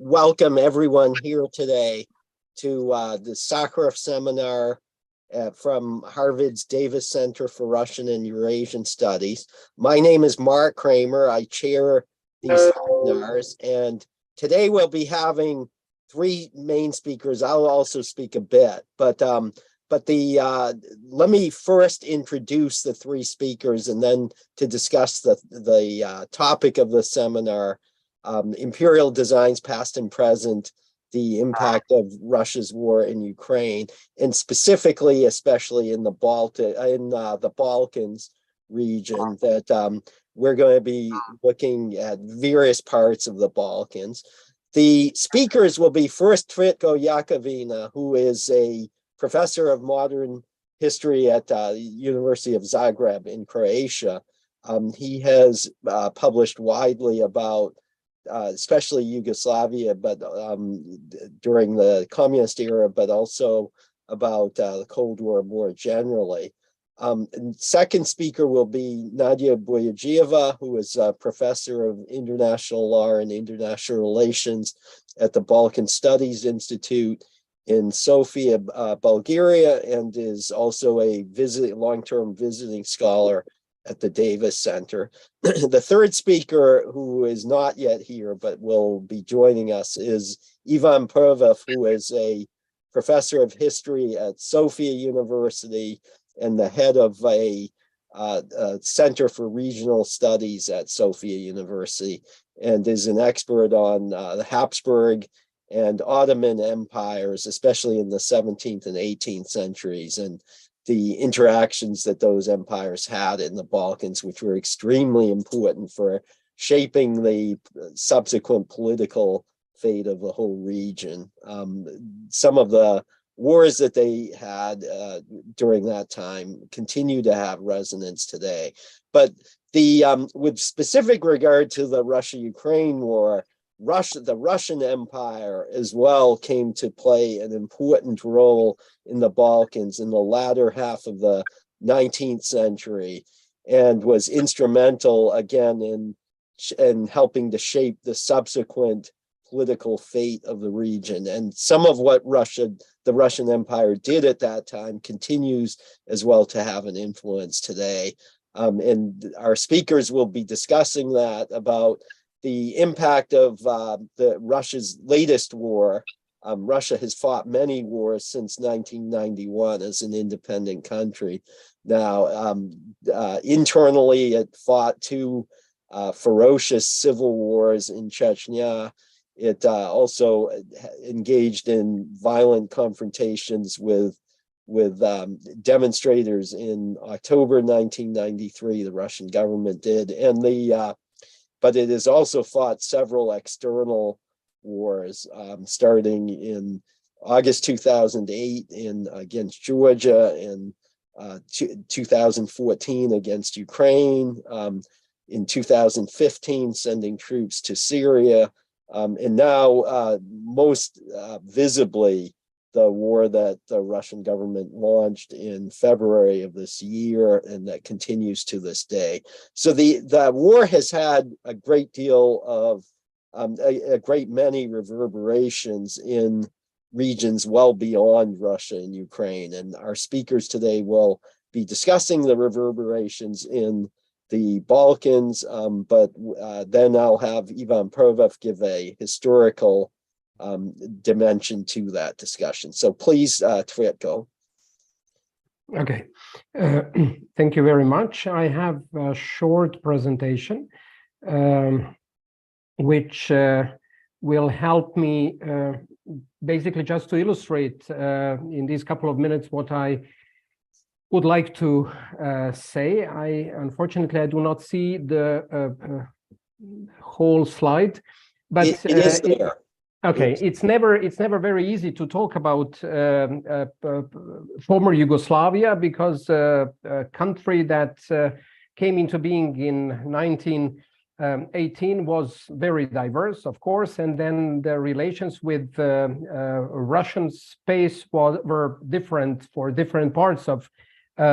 welcome everyone here today to the Sakharov seminar from Harvard's Davis Center for Russian and Eurasian Studies. My name is Mark Kramer. I chair these seminars, and today we'll be having three main speakers. I'll also speak a bit, but let me first introduce the three speakers, and then to discuss the topic of the seminar, Imperial Designs Past and Present, the impact of Russia's war in Ukraine, and specifically, especially in the Balkans region, that we're going to be looking at various parts of the Balkans. The speakers will be first Tvitko Jakovina, who is a professor of modern history at the University of Zagreb in Croatia. He has published widely about especially Yugoslavia, but during the communist era, but also about the Cold War more generally. And second speaker will be Nadia Boyajieva, who is a professor of international law and international relations at the Balkan Studies Institute in Sofia, Bulgaria, and is also a long-term visiting scholar at the Davis Center. The third speaker, who is not yet here but will be joining us, is Ivan Pervev, who is a professor of history at Sofia University and the head of a Center for Regional Studies at Sofia University, and is an expert on the Habsburg and Ottoman empires, especially in the 17th and 18th centuries, and the interactions that those empires had in the Balkans, which were extremely important for shaping the subsequent political fate of the whole region. Some of the wars that they had during that time continue to have resonance today. But with specific regard to the Russia-Ukraine war, the Russian Empire as well came to play an important role in the Balkans in the latter half of the 19th century, and was instrumental again in helping to shape the subsequent political fate of the region. And some of what the Russian Empire did at that time continues as well to have an influence today. And our speakers will be discussing that, about the impact of Russia's latest war. Russia has fought many wars since 1991 as an independent country. Now, internally, it fought two ferocious civil wars in Chechnya. It also engaged in violent confrontations with demonstrators in October 1993. The Russian government did, but it has also fought several external wars, starting in August 2008 against Georgia, in 2014 against Ukraine, in 2015 sending troops to Syria, and now most visibly the war that the Russian government launched in February of this year, and that continues to this day. So the war has had a great deal of, a great many reverberations in regions well beyond Russia and Ukraine. And our speakers today will be discussing the reverberations in the Balkans, but then I'll have Ivan Pervev give a historical dimension to that discussion. So please, Tvitko. Okay, thank you very much. I have a short presentation which will help me basically just to illustrate in these couple of minutes what I would like to say. Unfortunately, I do not see the whole slide, but it is there. Okay, it's never very easy to talk about former Yugoslavia, because a country that came into being in 1918 was very diverse, of course, and then the relations with Russian space were different for different parts of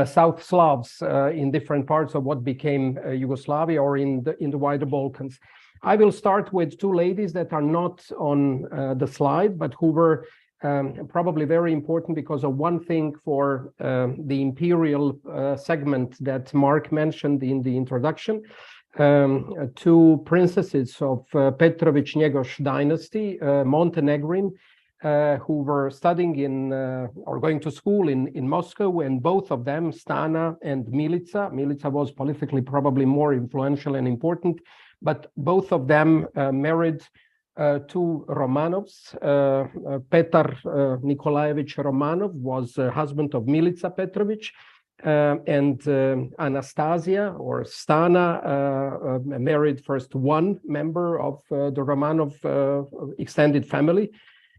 South Slavs in different parts of what became Yugoslavia, or in the wider Balkans. I will start with two ladies that are not on the slide, but who were probably very important because of one thing for the imperial segment that Mark mentioned in the introduction. Two princesses of Petrović-Njegoš dynasty, Montenegrin, who were studying in or going to school in Moscow, and both of them, Stana and Milica. Milica was politically probably more influential and important, but both of them married two Romanovs. Petar Nikolaevich Romanov was husband of Milica Petrović, and Anastasia or Stana married first one member of the Romanov extended family,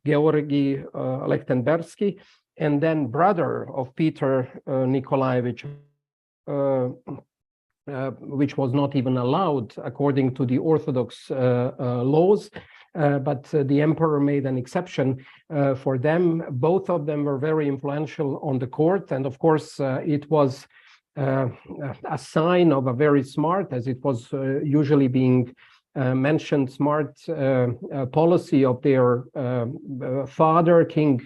Georgi Lechtenbergsky, and then brother of Peter Nikolaevich, which was not even allowed according to the Orthodox laws, but the emperor made an exception for them. Both of them were very influential on the court, and of course it was a sign of a very smart, as it was usually being mentioned, smart policy of their father, King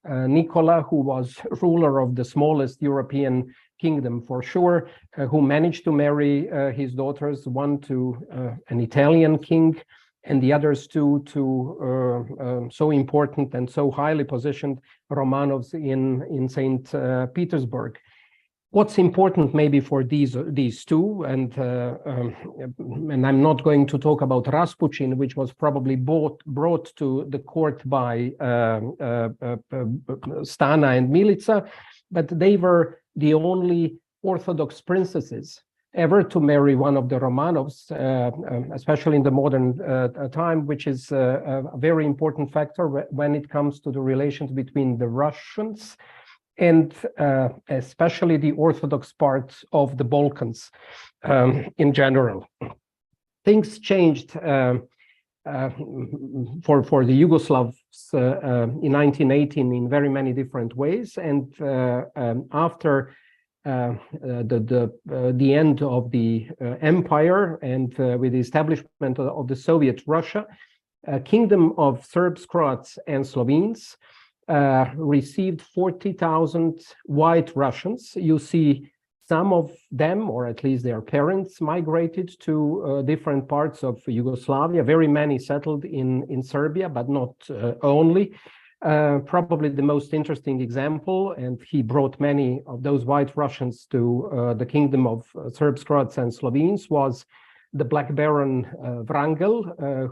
Nicola, who was ruler of the smallest European kingdom for sure, who managed to marry his daughters, one to an Italian king, and the others two to so important and so highly positioned Romanovs in St. Petersburg. What's important maybe for these two, and I'm not going to talk about Rasputin, which was probably brought to the court by Stana and Milica, but they were the only Orthodox princesses ever to marry one of the Romanovs, especially in the modern time, which is a very important factor when it comes to the relations between the Russians and especially the Orthodox part of the Balkans in general. Things changed for the Yugoslavs in 1918 in very many different ways, and after the end of the empire and with the establishment of the Soviet Russia, a kingdom of Serbs, Croats, and Slovenes received 40,000 white Russians. You see some of them, or at least their parents, migrated to different parts of Yugoslavia. Very many settled in Serbia, but not only. Probably the most interesting example, and he brought many of those white Russians to the kingdom of Serbs, Croats, and Slovenes, was the Black Baron Wrangel,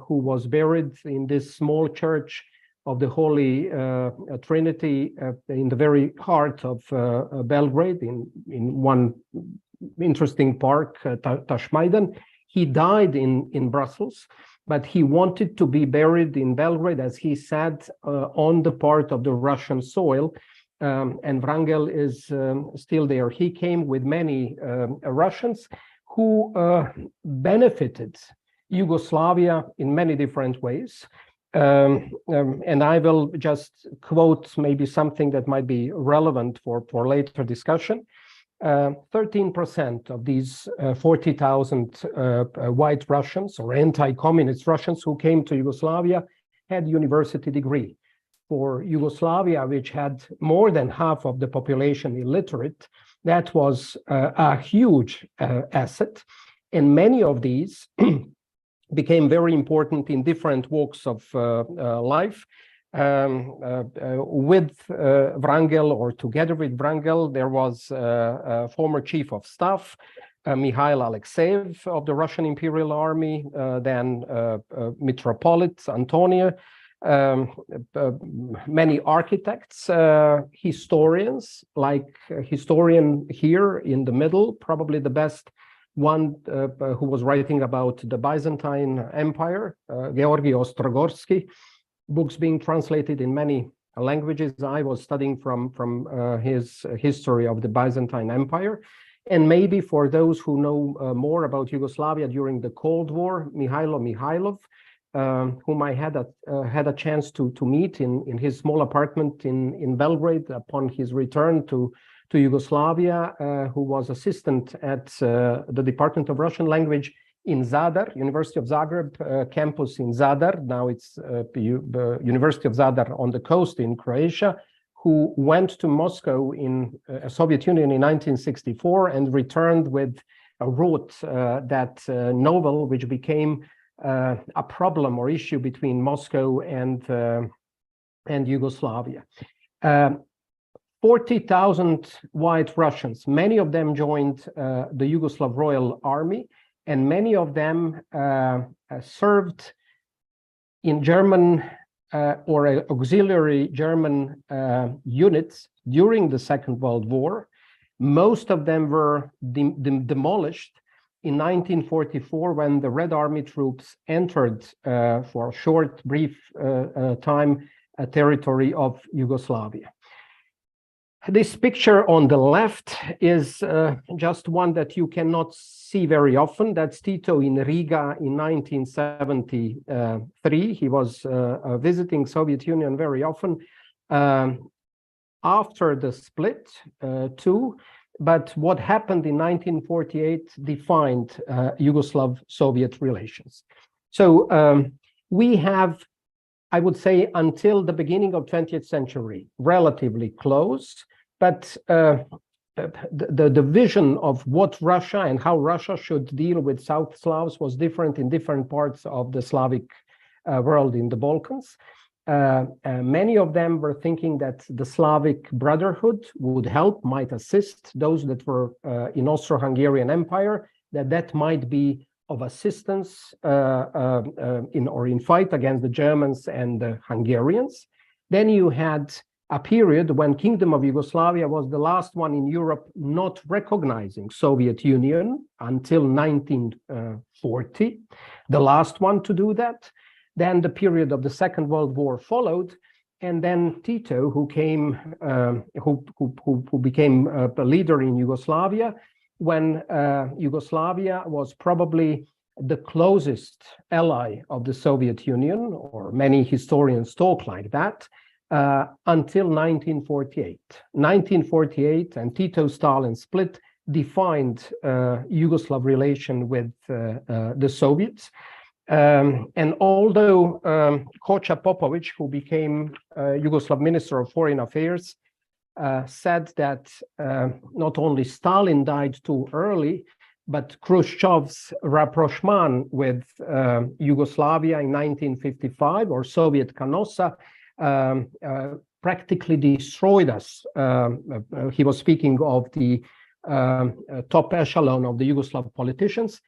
who was buried in this small church of the Holy Trinity in the very heart of Belgrade, in one interesting park, Tashmaidan. He died in Brussels, but he wanted to be buried in Belgrade, as he said, on the part of the Russian soil, and Wrangel is still there. He came with many Russians who benefited Yugoslavia in many different ways. And I will just quote maybe something that might be relevant for later discussion. 13% of these 40,000 white Russians or anti-communist Russians who came to Yugoslavia had university degree. For Yugoslavia, which had more than half of the population illiterate, that was a huge asset. And many of these became very important in different walks of life. With Wrangel, or together with Wrangel, there was a former chief of staff, Mikhail Alexeyev of the Russian Imperial Army, then Metropolitan Antonia, many architects, historians, like a historian here in the middle, probably the best one who was writing about the Byzantine Empire, Georgi Ostrogorsky, books being translated in many languages. I was studying from his history of the Byzantine Empire. And maybe for those who know more about Yugoslavia during the Cold War, Mihailo Mihailov, whom I had a chance to meet in his small apartment in Belgrade upon his return to Yugoslavia, who was assistant at the Department of Russian Language in Zadar, University of Zagreb campus in Zadar. Now it's University of Zadar on the coast in Croatia, who went to Moscow in Soviet Union in 1964 and returned with wrote that novel, which became a problem or issue between Moscow and Yugoslavia. 40,000 white Russians, many of them joined the Yugoslav Royal Army, and many of them served in German or auxiliary German units during the Second World War. Most of them were demolished in 1944 when the Red Army troops entered for a short, brief time territory of Yugoslavia. This picture on the left is just one that you cannot see very often. That's Tito in Riga in 1973. He was visiting Soviet Union very often after the split too. But what happened in 1948 defined Yugoslav-Soviet relations. So we have, I would say, until the beginning of 20th century, relatively close, but the vision of what Russia and how Russia should deal with South Slavs was different in different parts of the Slavic world in the Balkans. Many of them were thinking that the Slavic Brotherhood would help, might assist those that were in Austro-Hungarian Empire, that might be of assistance in fight against the Germans and the Hungarians. Then you had a period when Kingdom of Yugoslavia was the last one in Europe not recognizing Soviet Union until 1940, the last one to do that. Then the period of the Second World War followed, and then Tito, who became a leader in Yugoslavia, when Yugoslavia was probably the closest ally of the Soviet Union, or many historians talk like that, until 1948. 1948 and Tito-Stalin split defined Yugoslav relation with the Soviets. And although Kocha Popovic, who became Yugoslav Minister of Foreign Affairs, said that not only Stalin died too early, but Khrushchev's rapprochement with Yugoslavia in 1955, or Soviet Canossa, practically destroyed us. He was speaking of the top echelon of the Yugoslav politicians.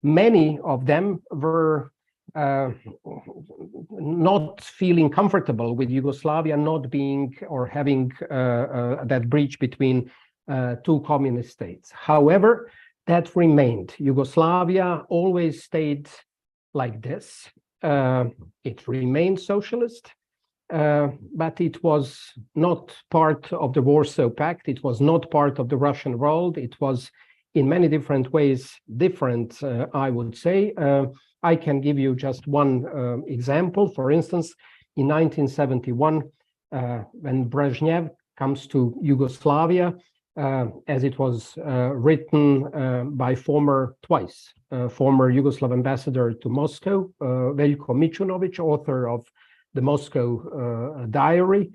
Many of them were not feeling comfortable with Yugoslavia not being or having that breach between two communist states. However, that remained. Yugoslavia always stayed like this. It remained socialist, but it was not part of the Warsaw Pact. It was not part of the Russian world. It was in many different ways different, I would say. I can give you just one example. For instance, in 1971, when Brezhnev comes to Yugoslavia, as it was written by former Yugoslav ambassador to Moscow, Veljko Mićunović, author of the Moscow Diary.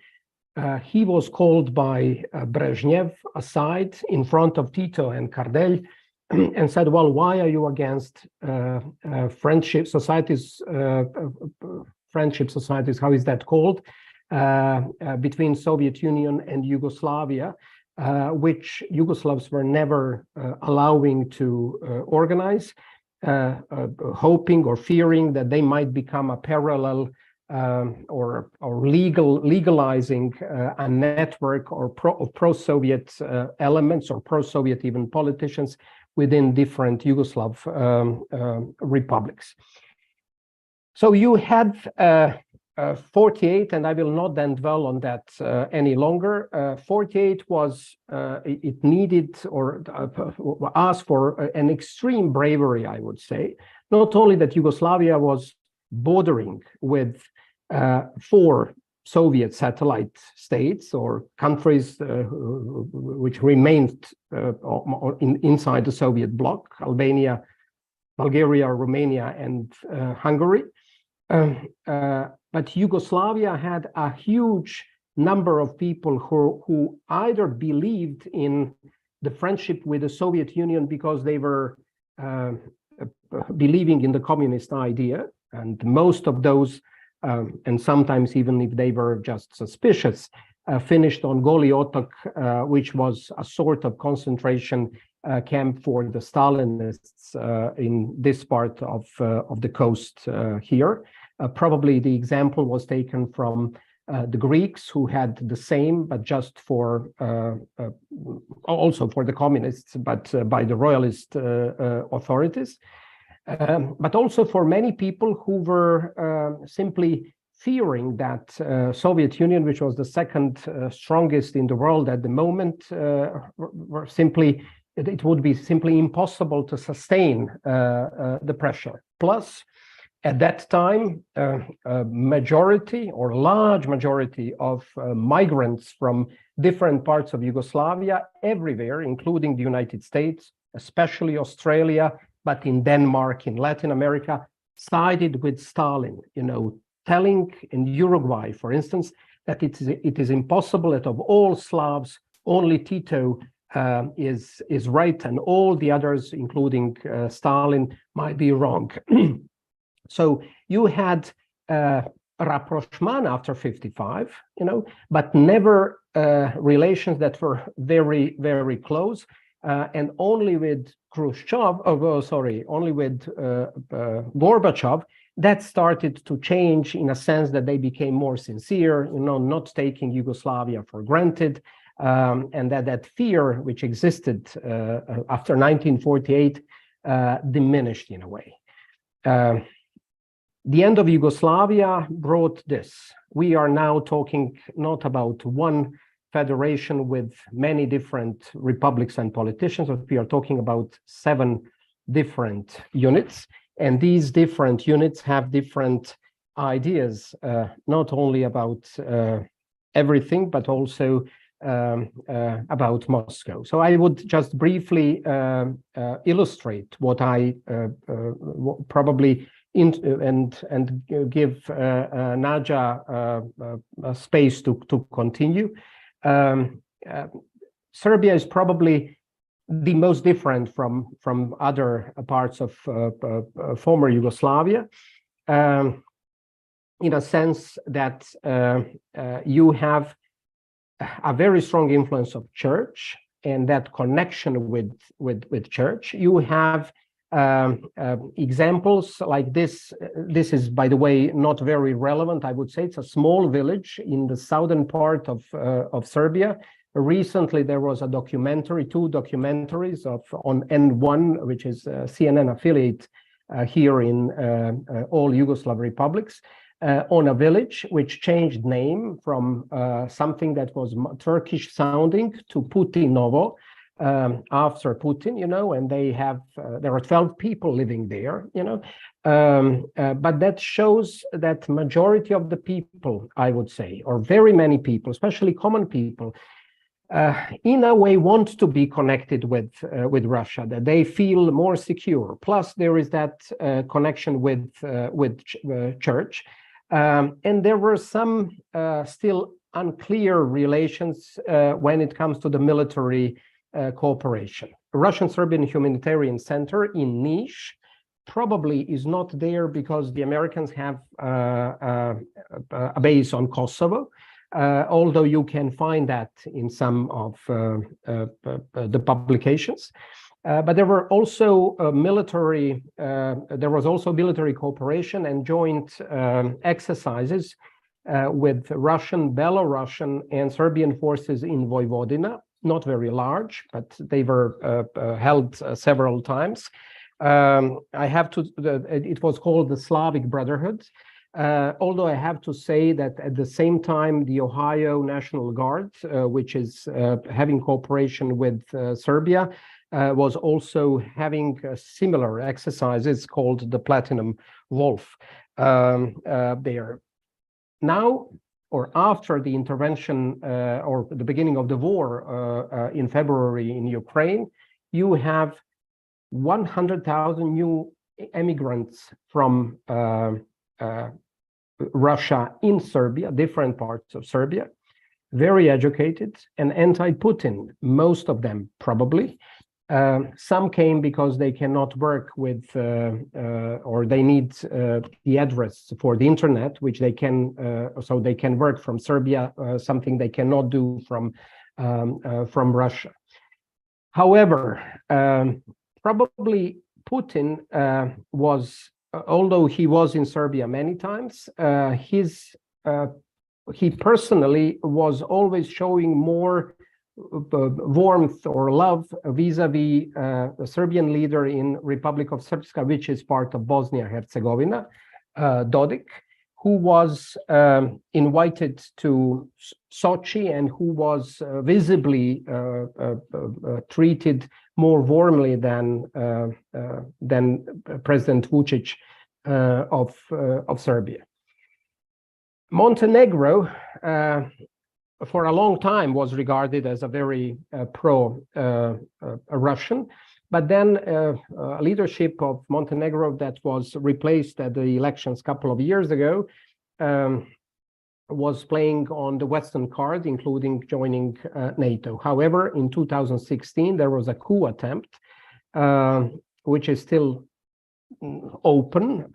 He was called by Brezhnev aside in front of Tito and Kardelj and said, well, why are you against friendship societies, how is that called, between Soviet Union and Yugoslavia, which Yugoslavs were never allowing to organize, hoping or fearing that they might become a parallel or legalizing a network of pro-Soviet elements or pro-Soviet even politicians within different Yugoslav republics. So you had 48, and I will not then dwell on that any longer. 48 was, it needed or asked for an extreme bravery, I would say. Not only that Yugoslavia was bordering with 4 Soviet satellite states or countries which remained inside the Soviet bloc, Albania, Bulgaria, Romania, and Hungary. But Yugoslavia had a huge number of people who either believed in the friendship with the Soviet Union because they were believing in the communist idea, and most of those, and sometimes even if they were just suspicious, finished on Goli Otok, which was a sort of concentration camp for the Stalinists in this part of the coast here. Probably the example was taken from the Greeks, who had the same, but just for also for the communists, but by the royalist authorities. But also for many people who were simply fearing that Soviet Union, which was the second strongest in the world at the moment, were simply, it would be simply impossible to sustain the pressure. Plus, at that time, a majority or large majority of migrants from different parts of Yugoslavia, everywhere, including the United States, especially Australia, but in Denmark, in Latin America, sided with Stalin, telling in Uruguay, for instance, that it is impossible that of all Slavs, only Tito is right, and all the others, including Stalin, might be wrong. So you had rapprochement after 55, but never relations that were very, very close. And only with Khrushchev, only with Gorbachev, that started to change in a sense that they became more sincere, not taking Yugoslavia for granted, and that fear which existed after 1948 diminished in a way. The end of Yugoslavia brought this. We are now talking not about one federation with many different republics and politicians, but we are talking about 7 different units. And these different units have different ideas, not only about everything, but also about Moscow. So I would just briefly illustrate what I probably and give Naja space to continue. Serbia is probably the most different from other parts of former Yugoslavia, in a sense that you have a very strong influence of church and that connection with church. You have examples like this. This is, by the way, not very relevant. I would say it's a small village in the southern part of Serbia. Recently, there was a documentary, 2 documentaries on N1, which is a CNN affiliate here in all Yugoslav republics, on a village which changed name from something that was Turkish sounding to Putinovo, after Putin, and they have, there are 12 people living there, but that shows that majority of the people, I would say, or very many people, especially common people, in a way want to be connected with Russia, that they feel more secure. Plus, there is that connection with church, and there were some still unclear relations when it comes to the military cooperation. Russian-Serbian Humanitarian Center in Niš probably is not there because the Americans have a base on Kosovo, although you can find that in some of the publications. But there were also military cooperation and joint exercises with Russian, Belarusian, and Serbian forces in Vojvodina. Not very large, but they were held several times. It was called the Slavic Brotherhood. Although I have to say that at the same time, the Ohio National Guard, which is having cooperation with Serbia, was also having similar exercises called the Platinum Wolf there. Now, or after the intervention or the beginning of the war in February in Ukraine, you have 100,000 new immigrants from Russia in Serbia, different parts of Serbia, very educated and anti-Putin, most of them probably. Some came because they cannot work with, or they need the address for the internet, which they can, so they can work from Serbia, something they cannot do from Russia. However, probably Putin was, although he was in Serbia many times, he personally was always showing more warmth or love vis-a-vis the Serbian leader in Republic of Srpska, which is part of Bosnia-Herzegovina, Dodik, who was invited to Sochi and who was visibly treated more warmly than President Vučić of Serbia. Montenegro, for a long time, was regarded as a very pro-Russian, but then leadership of Montenegro that was replaced at the elections a couple of years ago was playing on the Western card, including joining NATO. However, in 2016, there was a coup attempt, which is still open.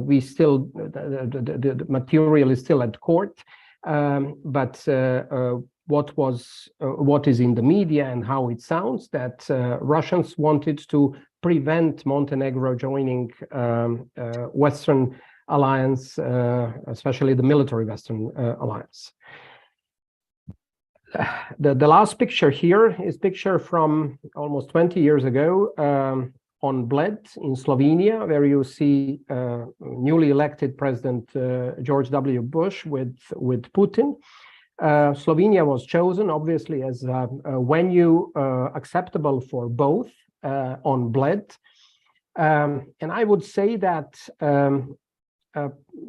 We still, the material is still at court, but what is in the media and how it sounds, that Russians wanted to prevent Montenegro joining Western alliance, especially the military Western alliance. The last picture here is a picture from almost 20 years ago on Bled in Slovenia, where you see newly elected President George W. Bush with Putin. Slovenia was chosen, obviously, as a venue acceptable for both on Bled. And I would say that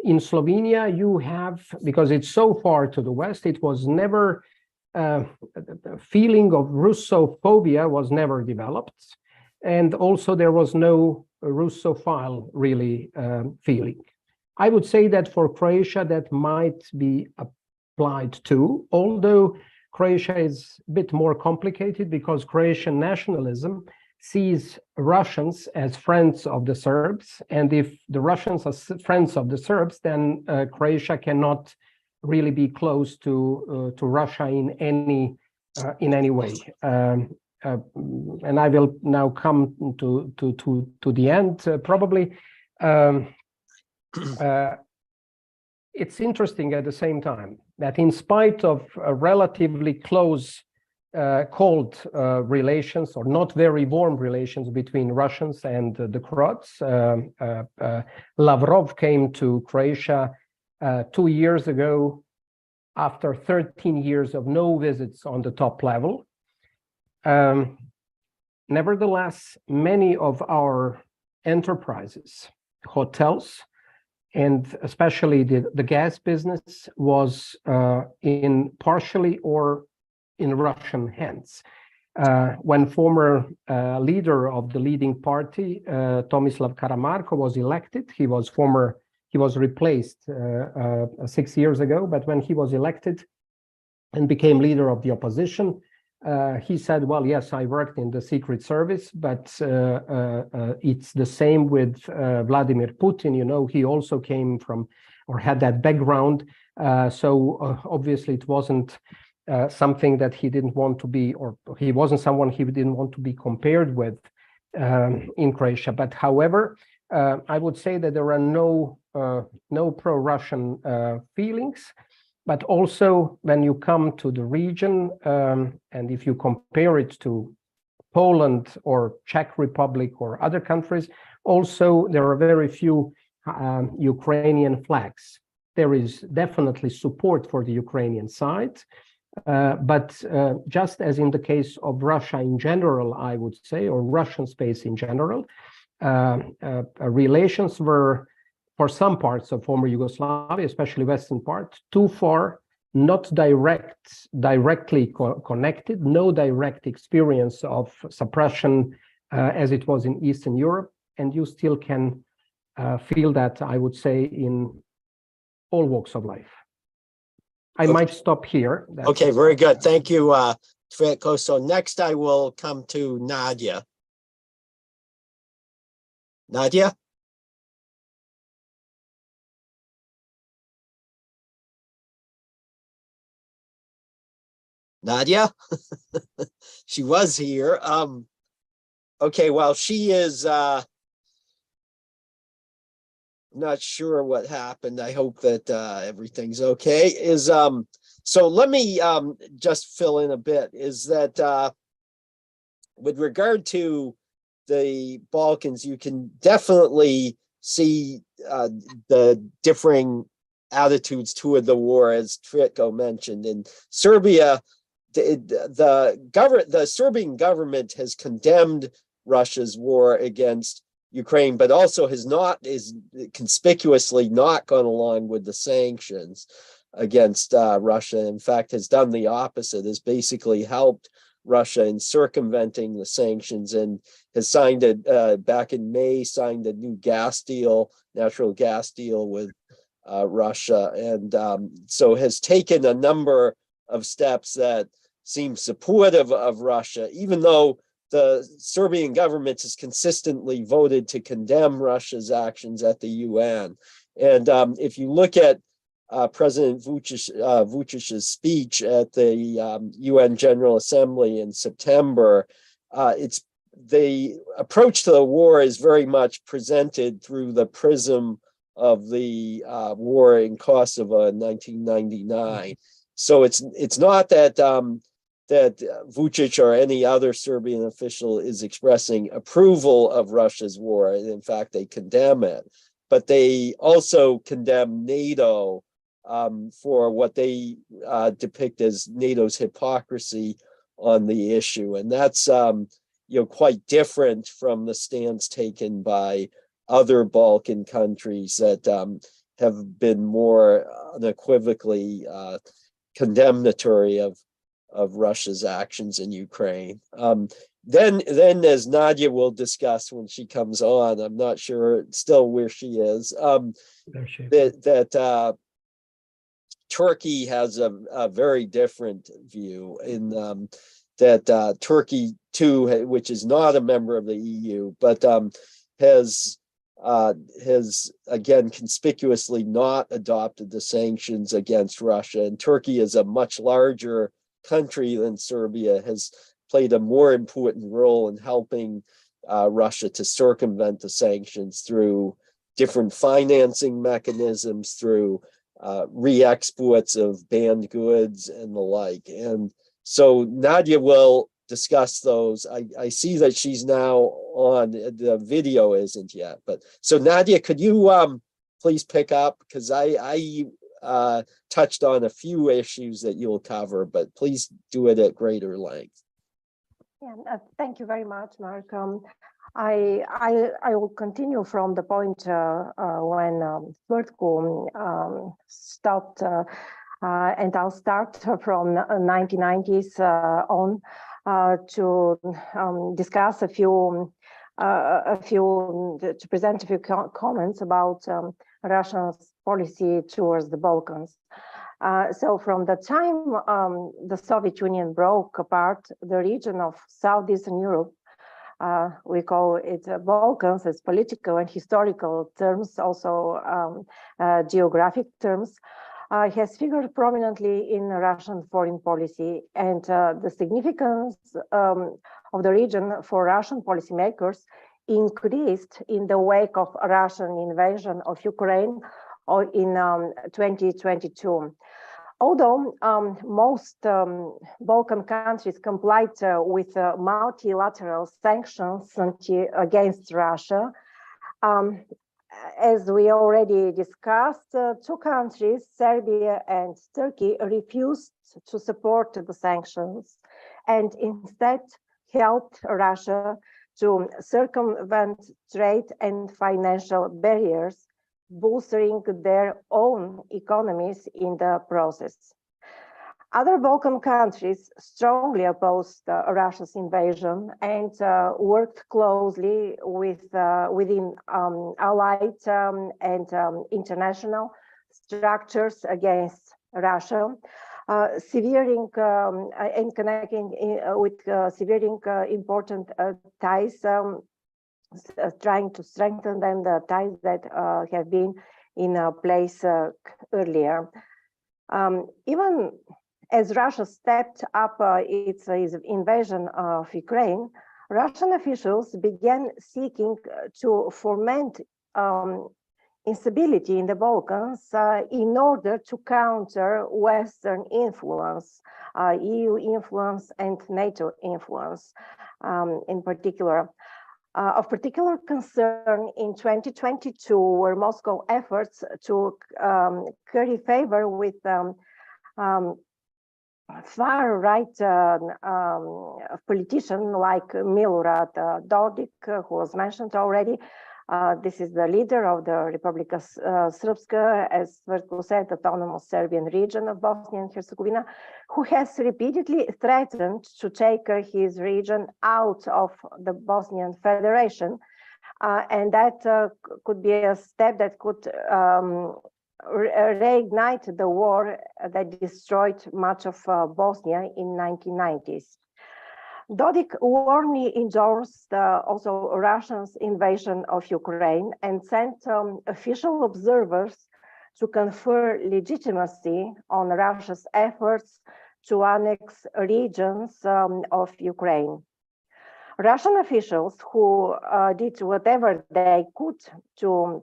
in Slovenia, you have, because it's so far to the west, it was never, the feeling of Russophobia was never developed. And also there was no Russophile really feeling. I would say that for Croatia, that might be applied too, although Croatia is a bit more complicated because Croatian nationalism sees Russians as friends of the Serbs. And if the Russians are friends of the Serbs, then Croatia cannot really be close to Russia in any way. And I will now come to the end, probably. It's interesting at the same time that in spite of a relatively close cold relations or not very warm relations between Russians and the Croats, Lavrov came to Croatia 2 years ago after 13 years of no visits on the top level. Nevertheless, many of our enterprises, hotels, and especially the gas business was in partially or in Russian hands. When former leader of the leading party, Tomislav Karamarko, was elected, he was replaced 6 years ago, but when he was elected and became leader of the opposition, he said, well, yes, I worked in the Secret Service, but it's the same with Vladimir Putin. You know, he also came from or had that background. So obviously it wasn't something that he didn't want to be, or he wasn't someone he didn't want to be compared with in Croatia. But however, I would say that there are no pro-Russian feelings. But also, when you come to the region, and if you compare it to Poland or Czech Republic or other countries, also there are very few Ukrainian flags. There is definitely support for the Ukrainian side, but just as in the case of Russia in general, I would say, or Russian space in general, relations were, for some parts of former Yugoslavia, especially western part, too far, not directly connected, no direct experience of suppression as it was in Eastern Europe, and you still can feel that, I would say, in all walks of life. I might stop here. Okay, very good. Thank you, Tvrtko. So next I will come to Nadia. Nadia? Nadia? She was here. Okay, well, she is not sure what happened. I hope that everything's okay. So let me just fill in a bit, is that with regard to the Balkans, you can definitely see the differing attitudes toward the war, as Tvrtko mentioned. In Serbia, the Serbian government has condemned Russia's war against Ukraine, but also is conspicuously not gone along with the sanctions against Russia. In fact, has done the opposite, has basically helped Russia in circumventing the sanctions, and has signed back in May, signed a new natural gas deal with Russia. And so has taken a number of steps that seem supportive of Russia, even though the Serbian government has consistently voted to condemn Russia's actions at the UN. And if you look at President Vucic's speech at the UN General Assembly in September, it's the approach to the war is very much presented through the prism of the war in Kosovo in 1999. So it's not that that Vucic or any other Serbian official is expressing approval of Russia's war. In fact, they condemn it, but they also condemn NATO for what they depict as NATO's hypocrisy on the issue. And that's quite different from the stance taken by other Balkan countries that have been more unequivocally condemnatory of Russia's actions in Ukraine. Then as Nadia will discuss when she comes on, I'm not sure still where she is, that Turkey has a very different view in that Turkey too, which is not a member of the EU, but has again conspicuously not adopted the sanctions against Russia. And Turkey is a much larger country than Serbia, has played a more important role in helping Russia to circumvent the sanctions through different financing mechanisms, through re-exports of banned goods and the like. And so Nadia will discuss those. I see that she's now on, the video isn't yet, but so Nadia, could you please pick up, because I touched on a few issues that you'll cover, but please do it at greater length. Yeah, thank you very much, Mark. I will continue from the point when Tvrtko stopped, and I'll start from 1990s on to discuss to present a few comments about Russia's policy towards the Balkans. So from the time the Soviet Union broke apart, the region of Southeastern Europe, we call it Balkans as political and historical terms, also geographic terms, has figured prominently in Russian foreign policy. And the significance of the region for Russian policymakers increased in the wake of Russian invasion of Ukraine or in 2022. Although most Balkan countries complied with multilateral sanctions against Russia, as we already discussed, two countries, Serbia and Turkey, refused to support the sanctions and instead helped Russia to circumvent trade and financial barriers, bolstering their own economies in the process. Other Balkan countries strongly opposed Russia's invasion and worked closely within allied and international structures against Russia, severing and connecting with severing important ties, trying to strengthen them, the ties that have been in place earlier. Even as Russia stepped up its invasion of Ukraine, Russian officials began seeking to foment instability in the Balkans in order to counter Western influence, EU influence and NATO influence in particular. Of particular concern in 2022 were Moscow efforts to curry favor with far-right politician like Milorad Dodik, who was mentioned already. This is the leader of the Republika Srpska, as Tvrtko said, autonomous Serbian region of Bosnia and Herzegovina, who has repeatedly threatened to take his region out of the Bosnian Federation. And that could be a step that could reignite the war that destroyed much of Bosnia in 1990s. Dodik warmly endorsed also Russia's invasion of Ukraine and sent official observers to confer legitimacy on Russia's efforts to annex regions of Ukraine. Russian officials who did whatever they could to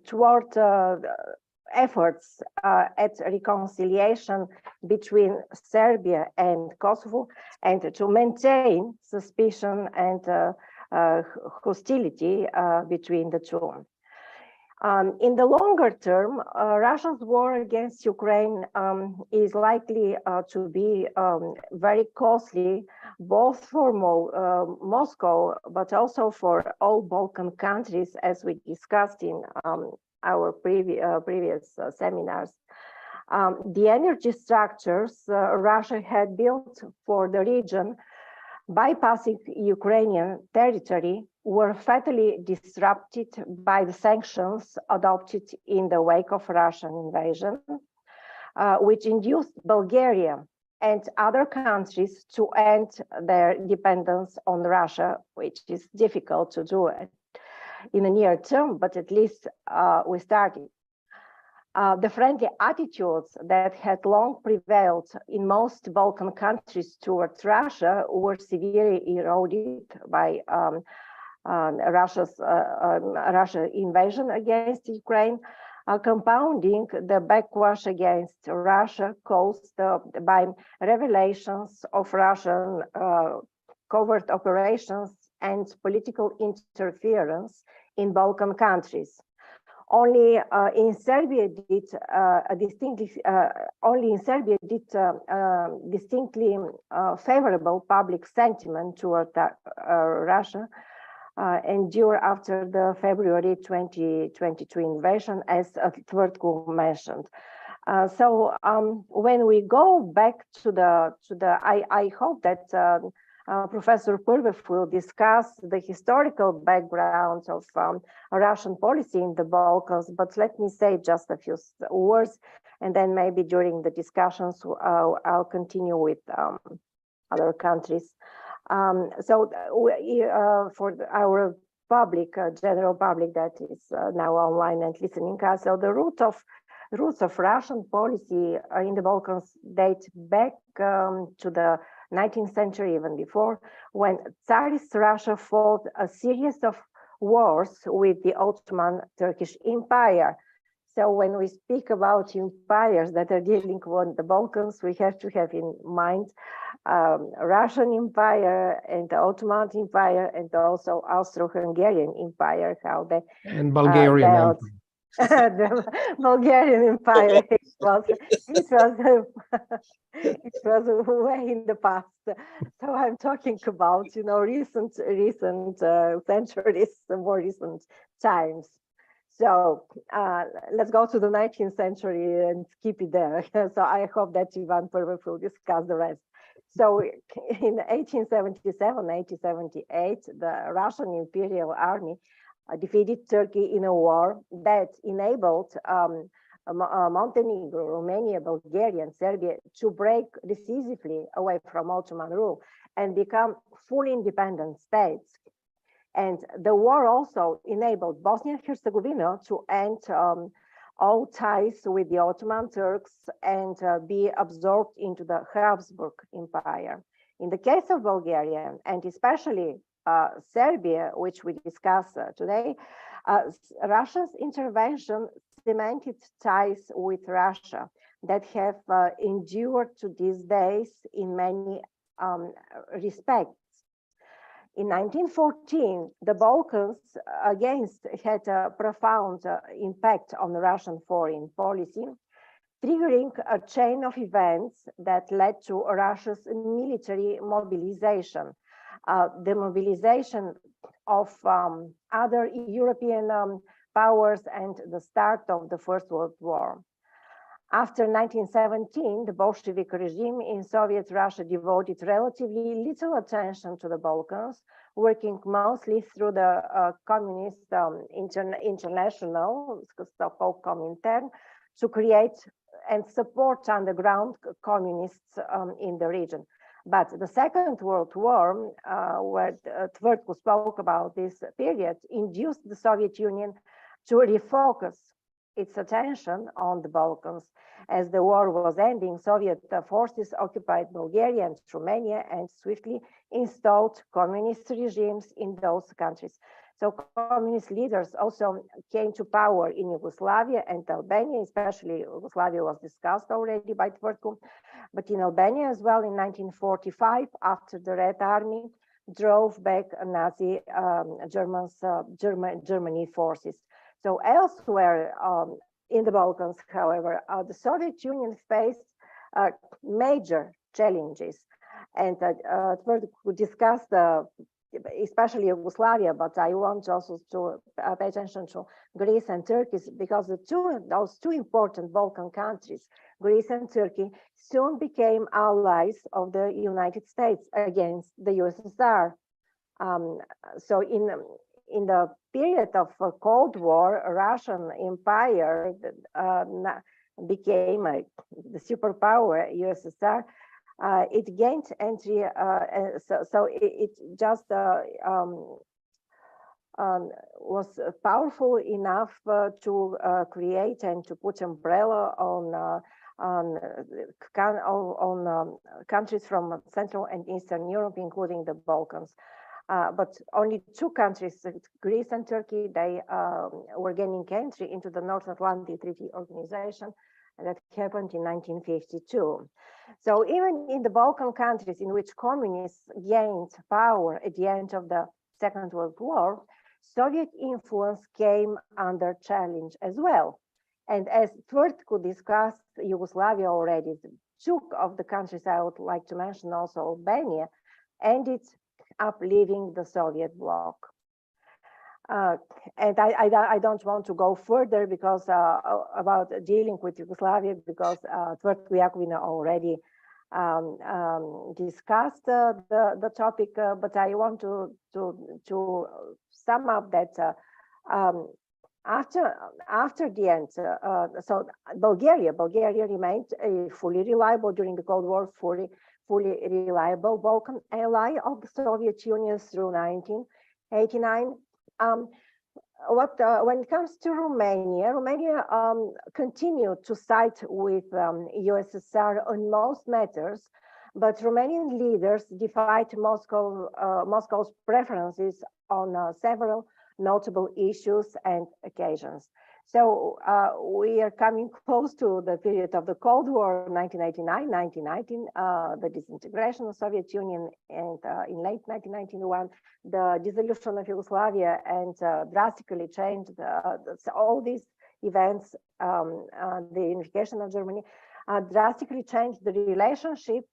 toward efforts at reconciliation between Serbia and Kosovo, and to maintain suspicion and hostility between the two. In the longer term, Russia's war against Ukraine is likely to be very costly, both for Moscow, but also for all Balkan countries, as we discussed in our previous seminars. The energy structures Russia had built for the region, bypassing Ukrainian territory, were fatally disrupted by the sanctions adopted in the wake of Russian invasion, which induced Bulgaria and other countries to end their dependence on Russia, which is difficult to do in the near term, but at least we started. The friendly attitudes that had long prevailed in most Balkan countries towards Russia were severely eroded by Russia's invasion against Ukraine, compounding the backlash against Russia caused by revelations of Russian covert operations and political interference in Balkan countries. Only in Serbia did distinctly favorable public sentiment toward Russia endure after the February 2022 invasion, as Tvrtko mentioned. So when we go back to I hope that Professor Prvev will discuss the historical background of Russian policy in the Balkans, but let me say just a few words, and then maybe during the discussions I'll continue with other countries. So for our public, general public that is now online and listening, so the roots of Russian policy in the Balkans date back to the 19th century, even before, when Tsarist Russia fought a series of wars with the Ottoman Turkish Empire. So when we speak about empires that are dealing with the Balkans, we have to have in mind Russian Empire and the Ottoman Empire and also Austro-Hungarian Empire, how they and Bulgarian Empire. The Bulgarian Empire, it was way in the past. So I'm talking about, recent centuries, more recent times. So let's go to the 19th century and keep it there. So I hope that Ivan Pervov will discuss the rest. So in 1877, 1878, the Russian Imperial Army defeated Turkey in a war that enabled Montenegro, Romania, Bulgaria, and Serbia to break decisively away from Ottoman rule and become fully independent states. And the war also enabled Bosnia and Herzegovina to end all ties with the Ottoman Turks and be absorbed into the Habsburg Empire. In the case of Bulgaria, and especially Serbia, which we discuss today, Russia's intervention cemented ties with Russia that have endured to these days in many respects. In 1914, the Balkans again had a profound impact on Russian foreign policy, triggering a chain of events that led to Russia's military mobilization, the mobilization of other European powers, and the start of the First World War. After 1917, the Bolshevik regime in Soviet Russia devoted relatively little attention to the Balkans, working mostly through the Communist International, so-called Comintern, to create and support underground communists in the region. But the Second World War, where Tvrtko spoke about this period, induced the Soviet Union to refocus its attention on the Balkans. As the war was ending, Soviet forces occupied Bulgaria and Romania and swiftly installed communist regimes in those countries. So communist leaders also came to power in Yugoslavia and Albania, especially Yugoslavia was discussed already by Tvrtko, but in Albania as well in 1945, after the Red Army drove back Nazi Germany forces. So elsewhere in the Balkans, however, the Soviet Union faced major challenges, and we discussed especially Yugoslavia, but I want also to pay attention to Greece and Turkey, because those two important Balkan countries, Greece and Turkey, soon became allies of the United States against the USSR. So in the period of Cold War, Russian Empire became the superpower USSR. It gained entry, so it just was powerful enough to create and to put umbrella on countries from Central and Eastern Europe, including the Balkans. But only two countries, Greece and Turkey, they were gaining entry into the North Atlantic Treaty Organization, and that happened in 1952. So even in the Balkan countries in which communists gained power at the end of the Second World War, Soviet influence came under challenge as well. And as Tvrtko discussed Yugoslavia already, two of the countries I would like to mention, also Albania, ended up leaving the Soviet bloc. And I don't want to go further because about dealing with Yugoslavia, because Tvrtko Jakovina already discussed the topic, but I want to sum up that after the end, so Bulgaria remained a fully reliable during the Cold War, fully reliable Balkan ally of the Soviet Union through 1989. When it comes to Romania continued to side with USSR on most matters, but Romanian leaders defied Moscow's preferences on several notable issues and occasions. So we are coming close to the period of the Cold War, 1989-1990, the disintegration of the Soviet Union, and in late 1991, the dissolution of Yugoslavia, and drastically changed all these events, the unification of Germany, drastically changed the relationship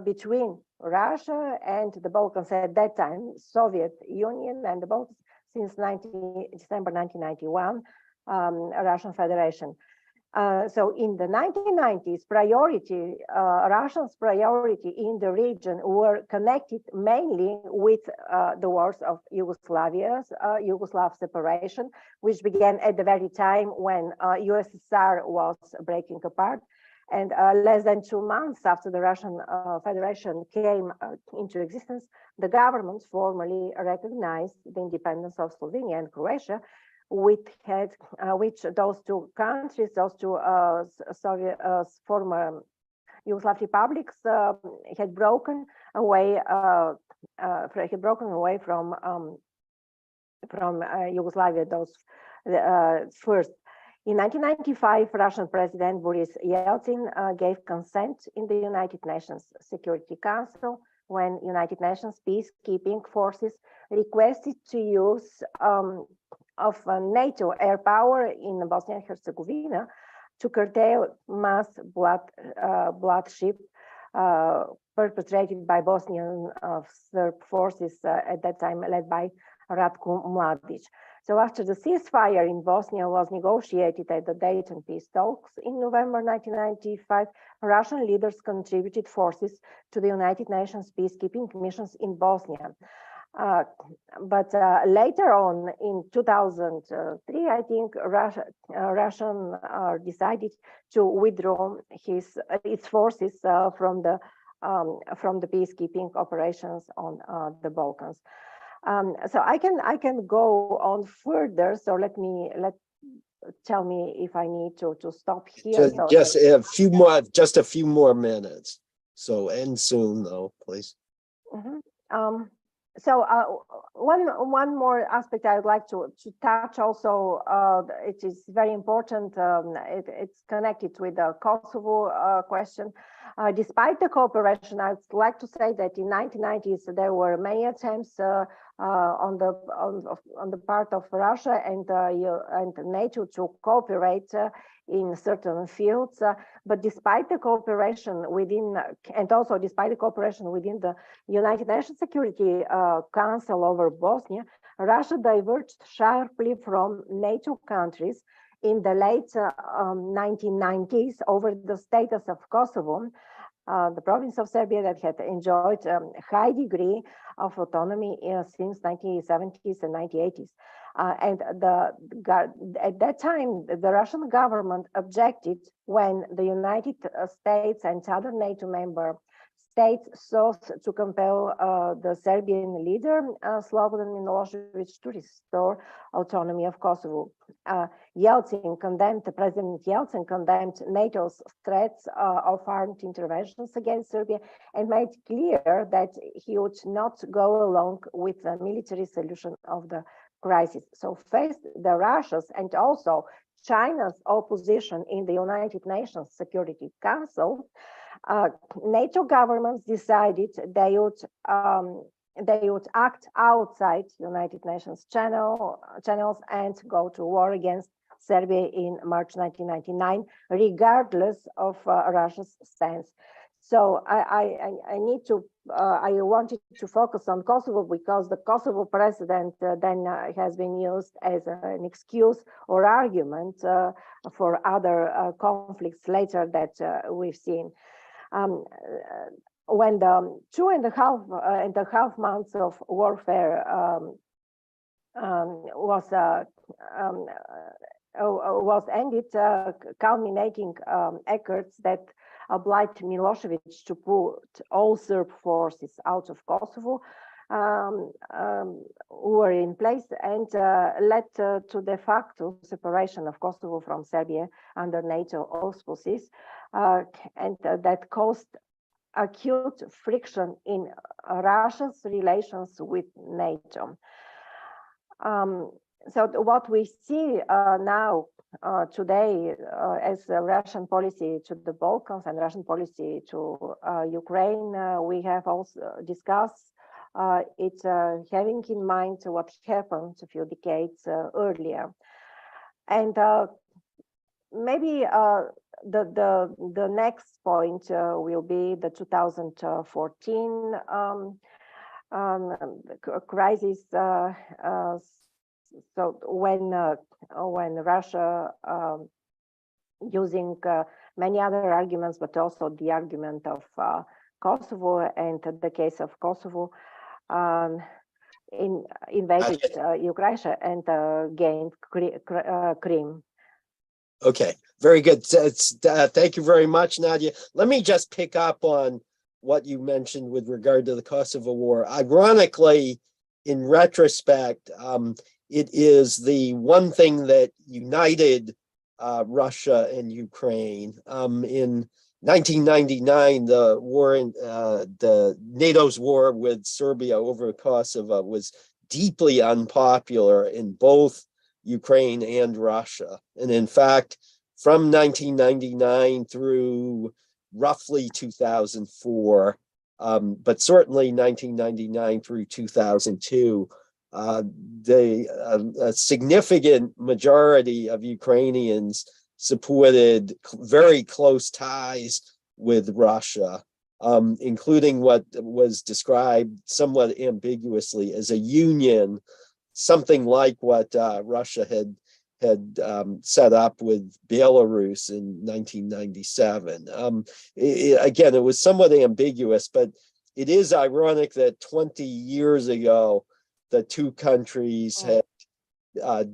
between Russia and the Balkans at that time, Soviet Union and the Balkans, since December 1991. Russian Federation. So in the 1990s, Russia's priority in the region were connected mainly with the wars of Yugoslav separation, which began at the very time when USSR was breaking apart. And less than 2 months after the Russian Federation came into existence, the government formally recognized the independence of Slovenia and Croatia, which those two countries, those two Soviet former Yugoslav republics, had broken away from Yugoslavia. Those first. In 1995, Russian President Boris Yeltsin gave consent in the United Nations Security Council when United Nations peacekeeping forces requested to use of NATO air power in Bosnia and Herzegovina to curtail mass bloodshed perpetrated by Bosnian Serb forces at that time led by Ratko Mladic. So after the ceasefire in Bosnia was negotiated at the Dayton peace talks in November 1995, Russian leaders contributed forces to the United Nations peacekeeping missions in Bosnia. But later on in 2003, I think Russia decided to withdraw its forces from the peacekeeping operations on the Balkans. So I can go on further. So tell me if I need to stop here. Just a few more minutes. So end soon, though, please. Mm-hmm. So one more aspect I would like to touch also, it is very important, it's connected with the Kosovo question. Despite the cooperation, I would like to say that in 1990s, there were many attempts on the part of Russia and NATO to cooperate in certain fields, but despite the cooperation within, and also despite the cooperation within the United Nations Security Council over Bosnia, Russia diverged sharply from NATO countries in the late 1990s over the status of Kosovo, the province of Serbia that had enjoyed a high degree of autonomy since 1970s and 1980s. And at that time, the Russian government objected when the United States and other NATO member states sought to compel the Serbian leader, Slobodan Milosevic, to restore autonomy of Kosovo. President Yeltsin condemned NATO's threats of armed interventions against Serbia and made clear that he would not go along with a military solution of the crisis. So faced the Russia's and also China's opposition in the United Nations Security Council, NATO governments decided they would act outside United Nations channels and go to war against Serbia in March 1999, regardless of Russia's stance. So I wanted to focus on Kosovo because the Kosovo precedent then has been used as an excuse or argument for other conflicts later that we've seen. When the 2.5 months of warfare was ended, culminating efforts that obliged Milosevic to put all Serb forces out of Kosovo, were in place and led to de facto separation of Kosovo from Serbia under NATO auspices, and that caused acute friction in Russia's relations with NATO. So what we see now today as a Russian policy to the Balkans and Russian policy to Ukraine, we have also discussed it having in mind what happened a few decades earlier. And maybe the next point will be the 2014 crisis so when Russia using many other arguments, but also the argument of Kosovo, and the case of Kosovo, invaded Ukraine and gained Crimea. Okay, very good. Thank you very much, Nadia. Let me just pick up on what you mentioned with regard to the Kosovo War. Ironically, in retrospect, it is the one thing that united Russia and Ukraine. In 1999, the war in the NATO's war with Serbia over Kosovo was deeply unpopular in both Ukraine and Russia. And in fact, from 1999 through roughly 2004, but certainly 1999 through 2002, a significant majority of Ukrainians supported very close ties with Russia, including what was described somewhat ambiguously as a union, something like what Russia had set up with Belarus in 1997. Again, it was somewhat ambiguous, but it is ironic that 20 years ago, the two countries had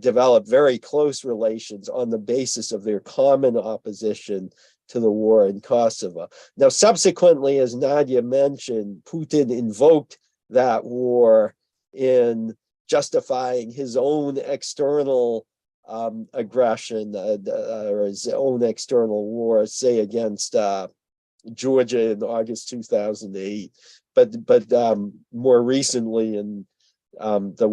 developed very close relations on the basis of their common opposition to the war in Kosovo. Now, subsequently, as Nadia mentioned, Putin invoked that war in justifying his own external aggression or his own external war, say against Georgia in August 2008, but more recently in the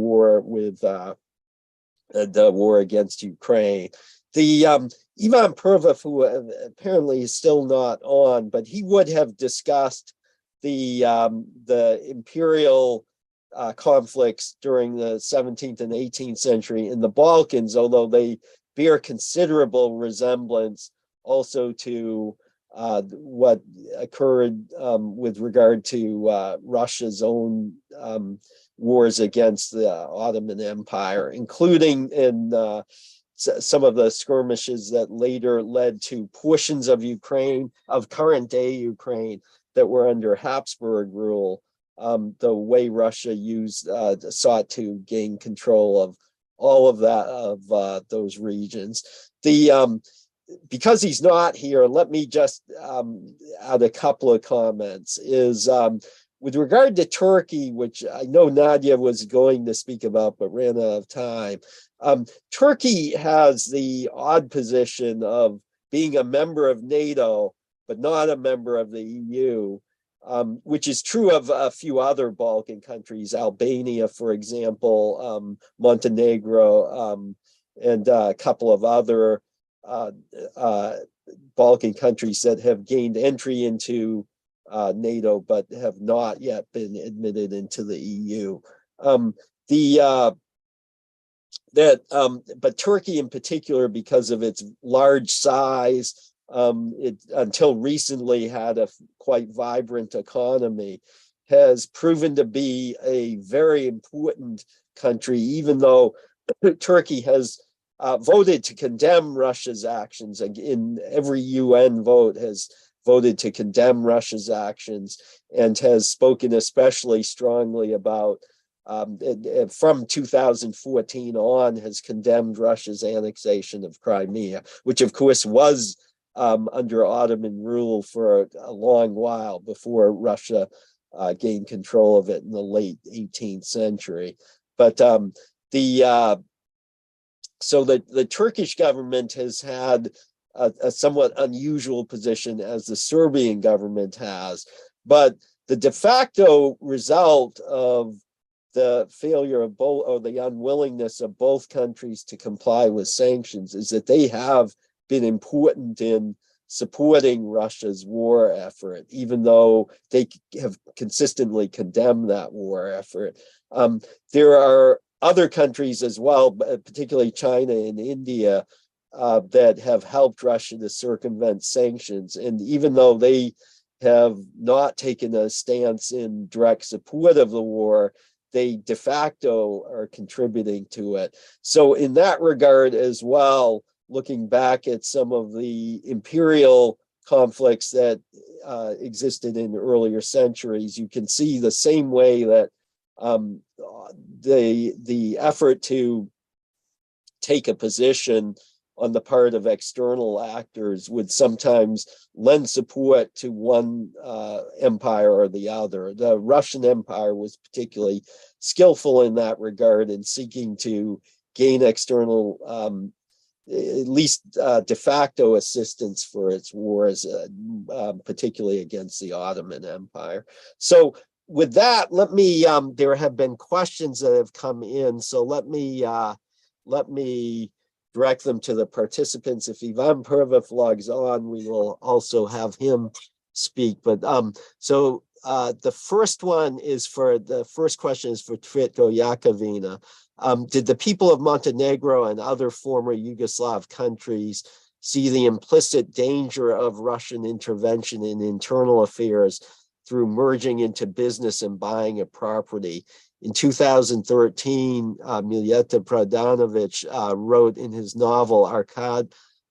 war against Ukraine. The Ivan Pervov, who apparently is still not on, but he would have discussed the imperial conflicts during the 17th and 18th century in the Balkans, although they bear considerable resemblance also to what occurred with regard to Russia's own wars against the Ottoman Empire, including in some of the skirmishes that later led to portions of Ukraine, of current day Ukraine, that were under Habsburg rule. The way Russia sought to gain control of all of that, of those regions. Because he's not here, let me just add a couple of comments. With regard to Turkey, which I know Nadia was going to speak about but ran out of time, Turkey has the odd position of being a member of NATO, but not a member of the EU. Which is true of a few other Balkan countries, Albania, for example, Montenegro, and a couple of other Balkan countries that have gained entry into NATO, but have not yet been admitted into the EU. But Turkey in particular, because of its large size, it until recently had a quite vibrant economy, has proven to be a very important country, even though Turkey has voted to condemn Russia's actions. In every UN vote has voted to condemn Russia's actions and has spoken especially strongly about, from 2014 on, has condemned Russia's annexation of Crimea, which of course was under Ottoman rule for a long while before Russia gained control of it in the late 18th century. But the Turkish government has had a somewhat unusual position, as the Serbian government has. But the de facto result of the failure of both, or the unwillingness of both countries to comply with sanctions, is that they have been important in supporting Russia's war effort, even though they have consistently condemned that war effort. There are other countries as well, particularly China and India, that have helped Russia to circumvent sanctions. And even though they have not taken a stance in direct support of the war, they de facto are contributing to it. So in that regard as well, looking back at some of the imperial conflicts that existed in earlier centuries, you can see the same way that the effort to take a position on the part of external actors would sometimes lend support to one empire or the other. The Russian Empire was particularly skillful in that regard in seeking to gain external, at least de facto assistance for its wars, particularly against the Ottoman Empire. So with that, let me, there have been questions that have come in, so let me direct them to the participants. If Ivan Pervov logs on, we will also have him speak. But the first question is for Tvitko Yakovina. Did the people of Montenegro and other former Yugoslav countries see the implicit danger of Russian intervention in internal affairs through merging into business and buying a property? In 2013, Miljeta Pradanovic wrote in his novel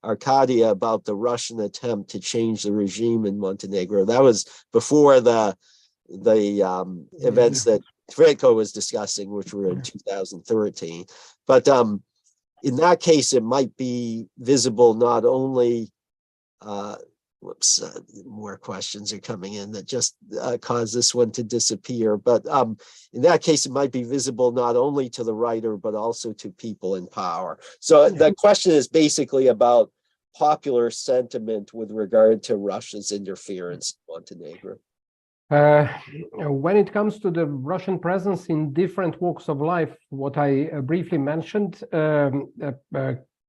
Arcadia about the Russian attempt to change the regime in Montenegro. That was before the events that Tvitko was discussing, which were in 2013. But in that case, it might be visible not only more questions are coming in that just caused this one to disappear. But in that case, it might be visible not only to the writer, but also to people in power. So the question is basically about popular sentiment with regard to Russia's interference in Montenegro. When it comes to the Russian presence in different walks of life, what I briefly mentioned,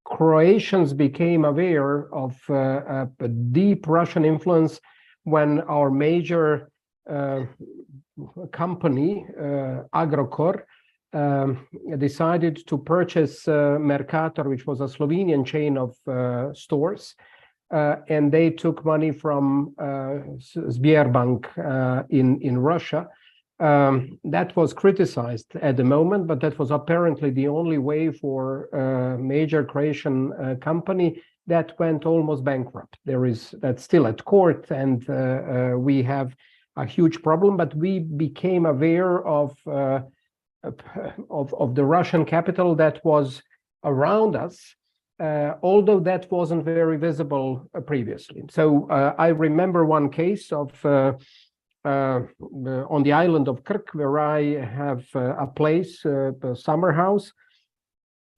Croatians became aware of a deep Russian influence when our major company, Agrokor, decided to purchase Mercator, which was a Slovenian chain of stores, and they took money from Sberbank in Russia. That was criticized at the moment, but that was apparently the only way for a major Croatian company that went almost bankrupt. That's still at court, and we have a huge problem. But we became aware of the Russian capital that was around us, although that wasn't very visible previously. So I remember one case of on the island of Krk, where I have a place, a summer house,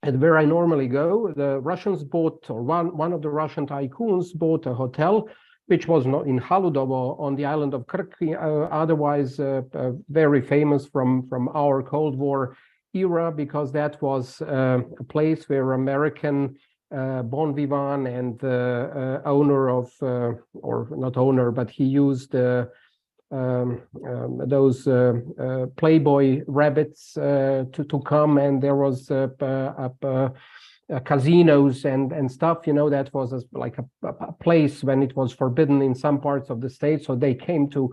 and where I normally go. The Russians bought, or one of the Russian tycoons bought a hotel, which was not in Haludovo on the island of Krk, otherwise very famous from our Cold War era, because that was a place where American bon vivant and owner of, or not owner, but he used those Playboy rabbits to come, and there was casinos and stuff, that was like a place when it was forbidden in some parts of the state. So they came to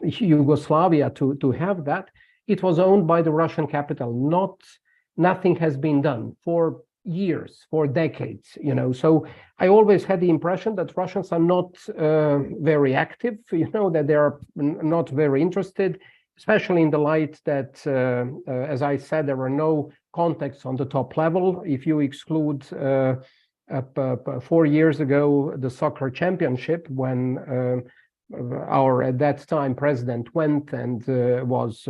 Yugoslavia to have that. It was owned by the Russian capital. Nothing has been done for years, for decades, So I always had the impression that Russians are not very active, that they are not very interested, especially in the light that, as I said, there were no contacts on the top level. If you exclude 4 years ago, the soccer championship, when our, at that time, president went and was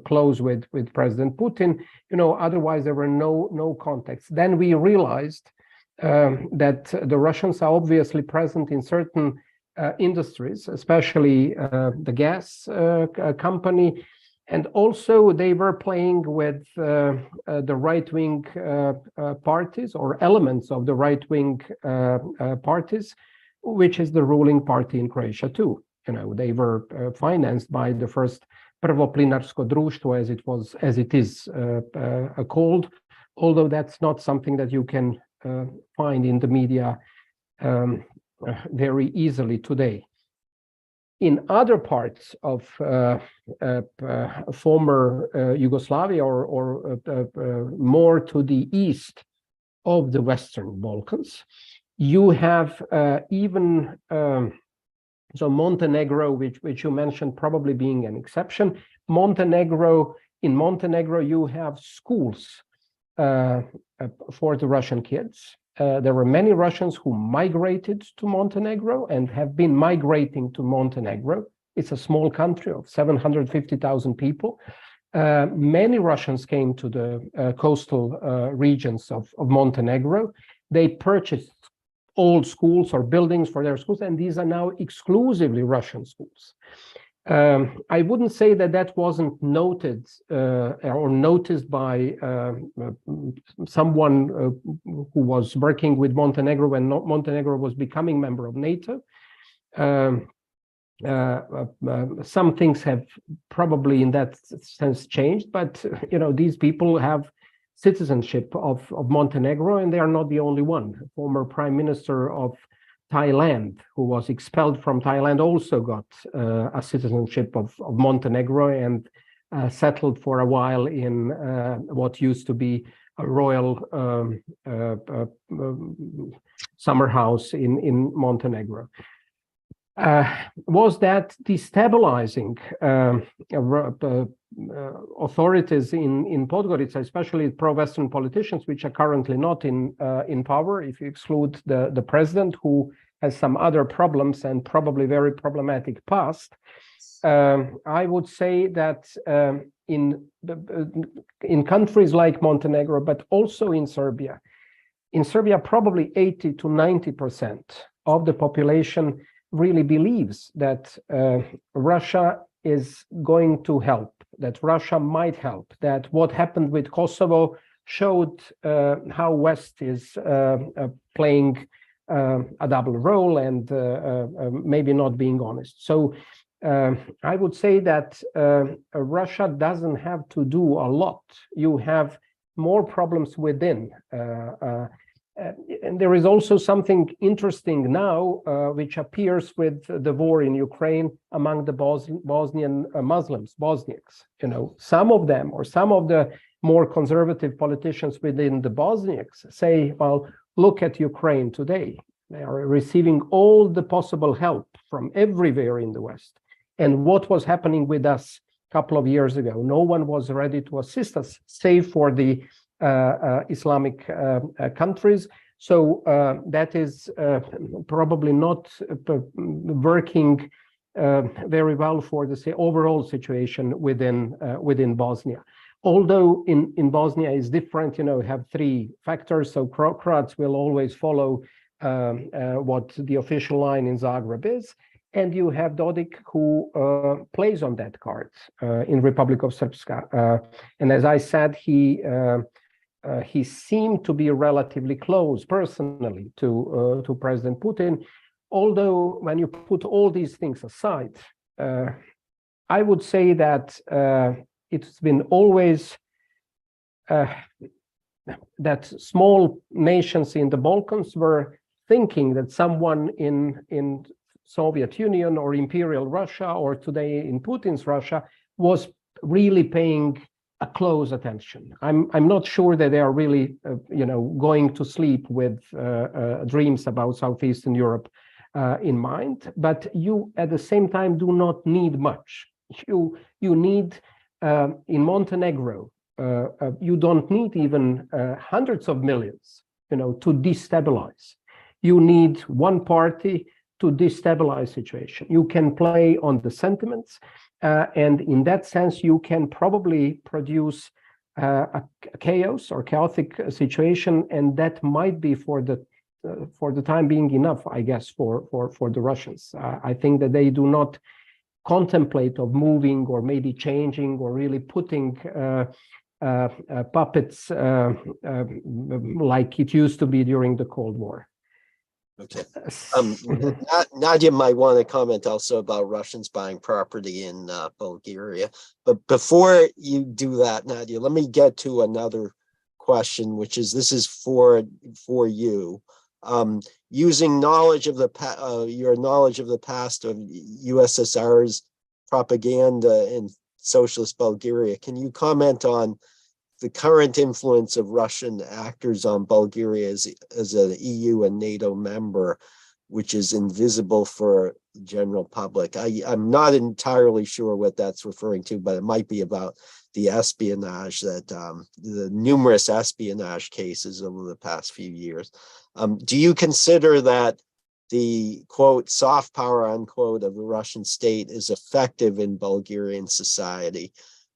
close with President Putin, otherwise there were no contacts. Then we realized that the Russians are obviously present in certain industries, especially the gas company, and also they were playing with the right-wing parties, or elements of the right-wing parties, which is the ruling party in Croatia too. They were financed by the first Prvo Plinarsko Društvo, as it is called, although that's not something that you can find in the media very easily today. In other parts of former Yugoslavia or more to the east of the Western Balkans, you have even so Montenegro, which you mentioned probably being an exception. In Montenegro, you have schools for the Russian kids. There were many Russians who migrated to Montenegro and have been migrating to Montenegro. It's a small country of 750,000 people. Many Russians came to the coastal regions of Montenegro. They purchased old schools or buildings for their schools, and these are now exclusively Russian schools. I wouldn't say that wasn't noted or noticed by someone who was working with Montenegro when Montenegro was becoming member of NATO. Some things have probably in that sense changed, but these people have citizenship of Montenegro, and they are not the only one. Former Prime Minister of Thailand, who was expelled from Thailand, also got a citizenship of Montenegro and settled for a while in what used to be a royal summer house in Montenegro. Was that destabilizing authorities in Podgorica, especially pro-Western politicians, which are currently not in power, if you exclude the president, who has some other problems and probably very problematic past? I would say that in countries like Montenegro, but also in Serbia, probably 80 to 90% of the population really believes that Russia is going to help, that Russia might help, that what happened with Kosovo showed how West is playing a double role and maybe not being honest. So I would say that Russia doesn't have to do a lot. You have more problems within. And there is also something interesting now, which appears with the war in Ukraine among the Bosnian Muslims, Bosniaks. Some of them, or some of the more conservative politicians within the Bosniaks say, well, look at Ukraine today. They are receiving all the possible help from everywhere in the West. And what was happening with us a couple of years ago? No one was ready to assist us, save for the Islamic countries. So that is probably not working very well for the overall situation within Bosnia. Although in Bosnia is different, you have three factors. So Croats will always follow what the official line in Zagreb is. And you have Dodik, who plays on that card in Republic of Srpska. And as I said, he seemed to be relatively close personally to President Putin. Although when you put all these things aside, I would say that it's been always that small nations in the Balkans were thinking that someone in Soviet Union or Imperial Russia, or today in Putin's Russia, was really paying a close attention. I'm not sure that they are really, going to sleep with dreams about Southeastern Europe in mind. But you, at the same time, do not need much. You need in Montenegro, you don't need even hundreds of millions, to destabilize. You need one party to destabilize situation. You can play on the sentiments. And in that sense, you can probably produce a chaos or chaotic situation, and that might be for the time being enough, I guess, for the Russians. I think that they do not contemplate of moving or maybe changing or really putting puppets like it used to be during the Cold War. Okay. Nadia might want to comment also about Russians buying property in Bulgaria. But before you do that, Nadia, let me get to another question, which is, this is for you. Using knowledge of your knowledge of the past of USSR's propaganda in socialist Bulgaria, can you comment on the current influence of Russian actors on Bulgaria as an EU and NATO member, which is invisible for the general public? I'm not entirely sure what that's referring to, but it might be about the espionage that the numerous espionage cases over the past few years. Do you consider that the quote soft power unquote of the Russian state is effective in Bulgarian society?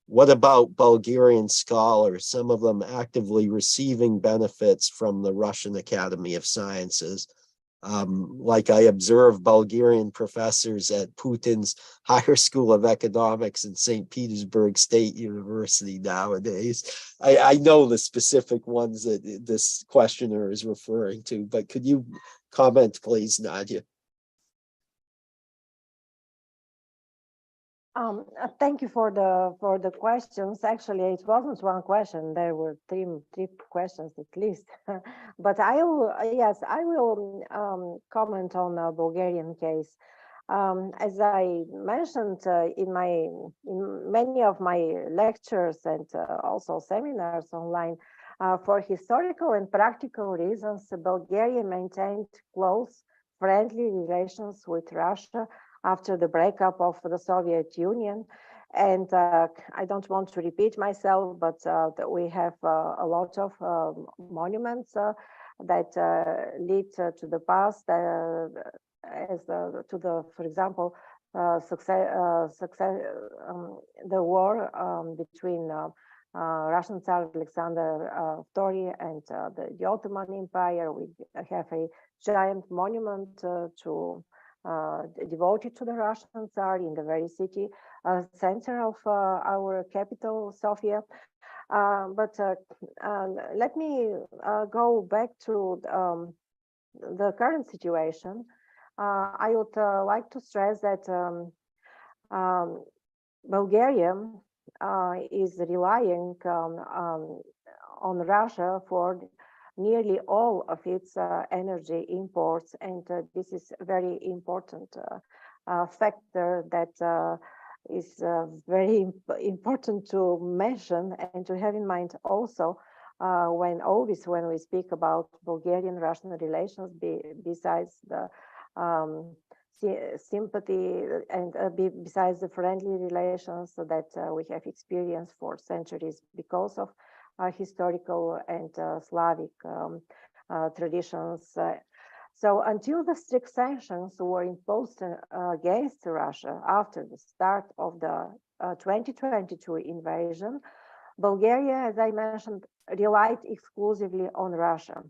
What about Bulgarian scholars, some of them actively receiving benefits from the Russian Academy of Sciences? Like I observe Bulgarian professors at Putin's Higher School of Economics in St. Petersburg State University nowadays. I know the specific ones that this questioner is referring to, but could you comment, please, Nadia? Thank you for the questions. Actually, it wasn't one question. There were three questions at least. But I will comment on the Bulgarian case. As I mentioned in many of my lectures and also seminars online, for historical and practical reasons, Bulgaria maintained close, friendly relations with Russia after the breakup of the Soviet Union. And I don't want to repeat myself, but we have a lot of monuments that lead to the past, for example, the war between Russian Tsar Alexander II and the Ottoman Empire. We have a giant monument devoted to the Russian Tsar in the very city center of our capital, Sofia. But let me go back to the current situation. I would like to stress that Bulgaria is relying on Russia for nearly all of its energy imports, and this is a very important factor that is very important to mention and to have in mind also when we speak about Bulgarian-Russian relations, besides the sympathy and besides the friendly relations that we have experienced for centuries because of historical and Slavic traditions. So until the strict sanctions were imposed against Russia after the start of the 2022 invasion, Bulgaria, as I mentioned, relied exclusively on Russia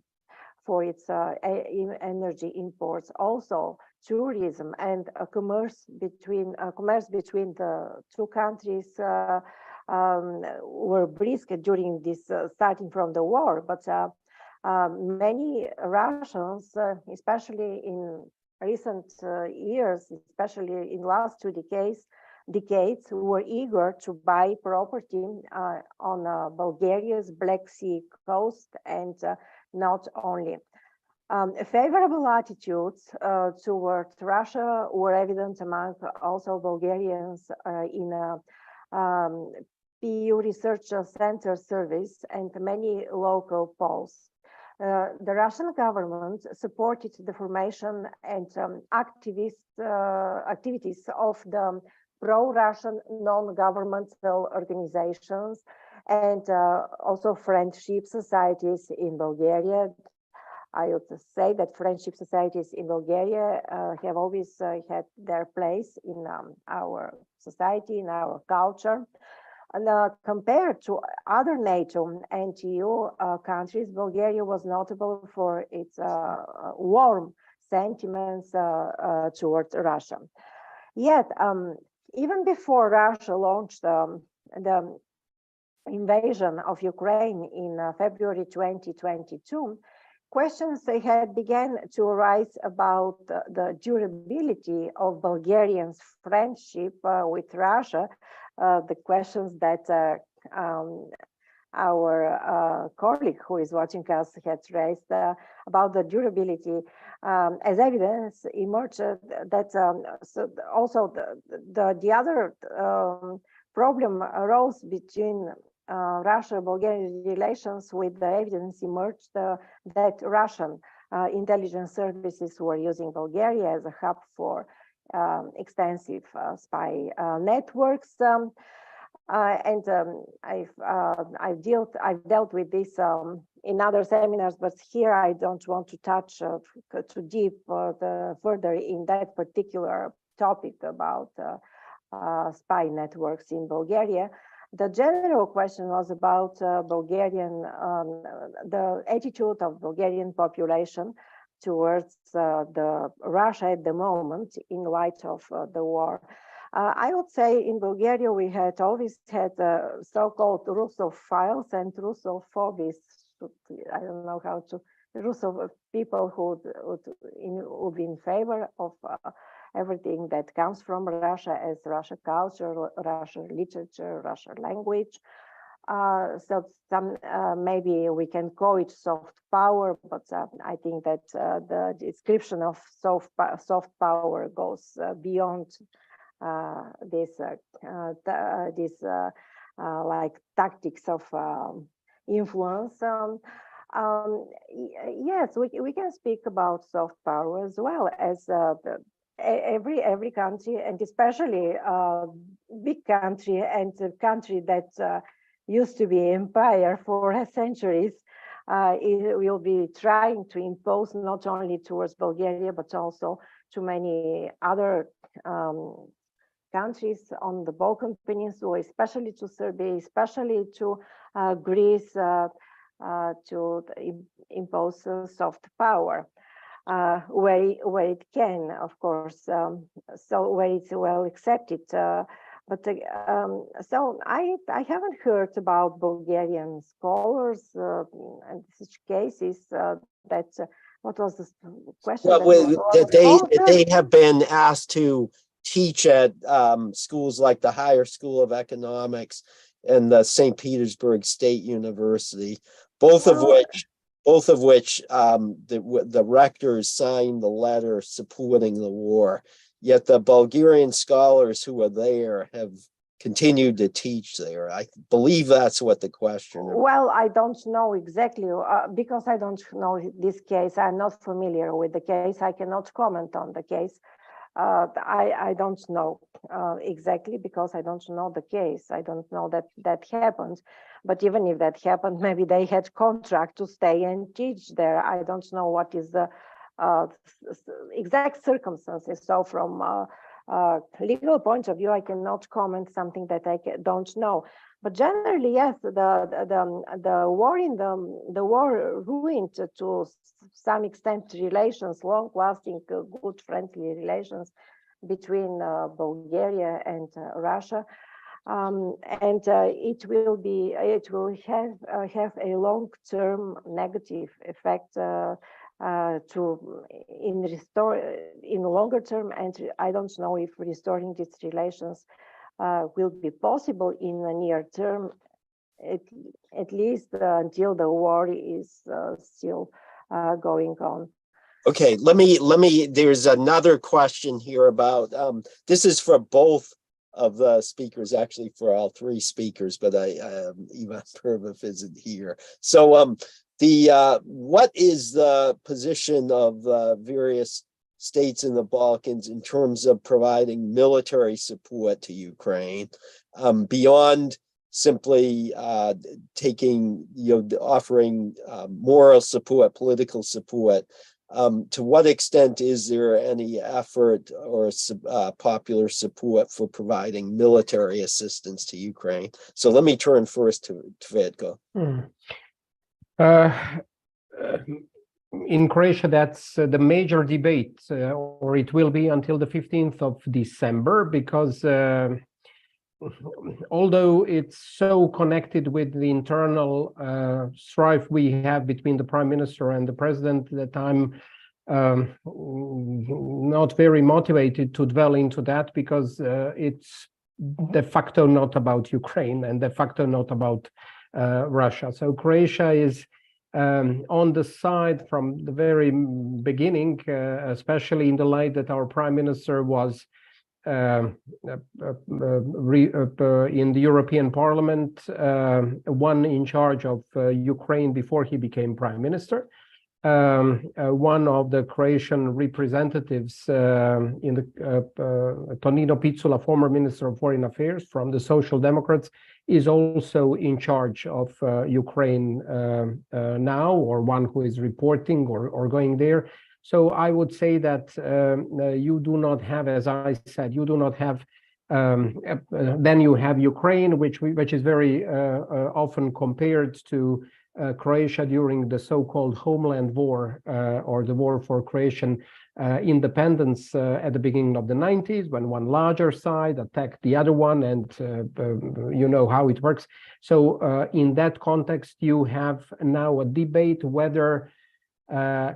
for its energy imports. Also, tourism and commerce between the two countries were brisk during this starting from the war, but many Russians, especially in recent years, especially in last 2 decades, were eager to buy property on Bulgaria's Black Sea coast, and not only. Favorable attitudes towards Russia were evident among also Bulgarians in PU Research Center service and many local polls. The Russian government supported the formation and activities of the pro-Russian non-governmental organizations and also friendship societies in Bulgaria. I would say that friendship societies in Bulgaria have always had their place in our society, in our culture. And compared to other NATO and EU countries, Bulgaria was notable for its warm sentiments towards Russia. Yet, even before Russia launched the invasion of Ukraine in February 2022, questions had begun to arise about the durability of Bulgarians' friendship with Russia. The questions that our colleague who is watching us had raised about the durability. As evidence emerged that so also the other problem arose between Russia-Bulgaria relations with the evidence emerged that Russian intelligence services were using Bulgaria as a hub for extensive spy networks. I've dealt with this in other seminars, but here I don't want to touch too deep further in that particular topic about spy networks in Bulgaria. The general question was about the attitude of Bulgarian population towards the Russia at the moment in light of the war. I would say in Bulgaria we had always had so-called Russophiles and Russophobists. I don't know how to Russo people who would be in favor of everything that comes from Russia as Russian culture, Russian literature, Russian language. So maybe we can call it soft power, but I think that the description of soft power goes beyond this like tactics of influence. Yes, we can speak about soft power as well as every country, and especially big country and a country that used to be empire for centuries, it will be trying to impose not only towards Bulgaria but also to many other countries on the Balkan Peninsula, especially to Serbia, especially to Greece, to impose soft power where it can, of course, so where it's well accepted. But so I haven't heard about Bulgarian scholars and such cases that. What was the question? Well, they have been asked to teach at schools like the Higher School of Economics and the St. Petersburg State University, both of which the rectors signed the letter supporting the war. Yet the Bulgarian scholars who are there have continued to teach there. I believe that's what the question is. Well, I don't know exactly because I don't know this case. I'm not familiar with the case. I cannot comment on the case. I don't know exactly because I don't know the case. I don't know that happened. But even if that happened, maybe they had contract to stay and teach there. I don't know what is the exact circumstances. So from legal point of view, I cannot comment something that I don't know. But generally, yes, the war ruined to some extent relations, long-lasting, good, friendly relations between Bulgaria and Russia, and it will have a long-term negative effect in longer term, and I don't know if restoring these relations will be possible in the near term, at least until the war is still going on. Okay, let me, there's another question here about, this is for both of the speakers, actually for all three speakers, but Ivan Pervov isn't here. So what is the position of various states in the Balkans in terms of providing military support to Ukraine beyond simply offering moral support, political support? To what extent is there any effort or popular support for providing military assistance to Ukraine? So let me turn first to Tvedko. In Croatia, that's the major debate, or it will be until the 15th of December, because although it's so connected with the internal strife we have between the prime minister and the president, that I'm not very motivated to dwell into that, because it's de facto not about Ukraine and de facto not about Russia. So Croatia is on the side from the very beginning, especially in the light that our prime minister was in the European Parliament, one in charge of Ukraine before he became prime minister. One of the Croatian representatives in the Tonino Picula, former Minister of Foreign Affairs from the Social Democrats, is also in charge of Ukraine now, or one who is reporting or going there. So I would say that you do not have, as I said, you do not have. Then you have Ukraine, which is very often compared to Croatia during the so-called Homeland War, or the war for Croatian independence at the beginning of the 90s, when one larger side attacked the other one, and you know how it works. So in that context, you have now a debate whether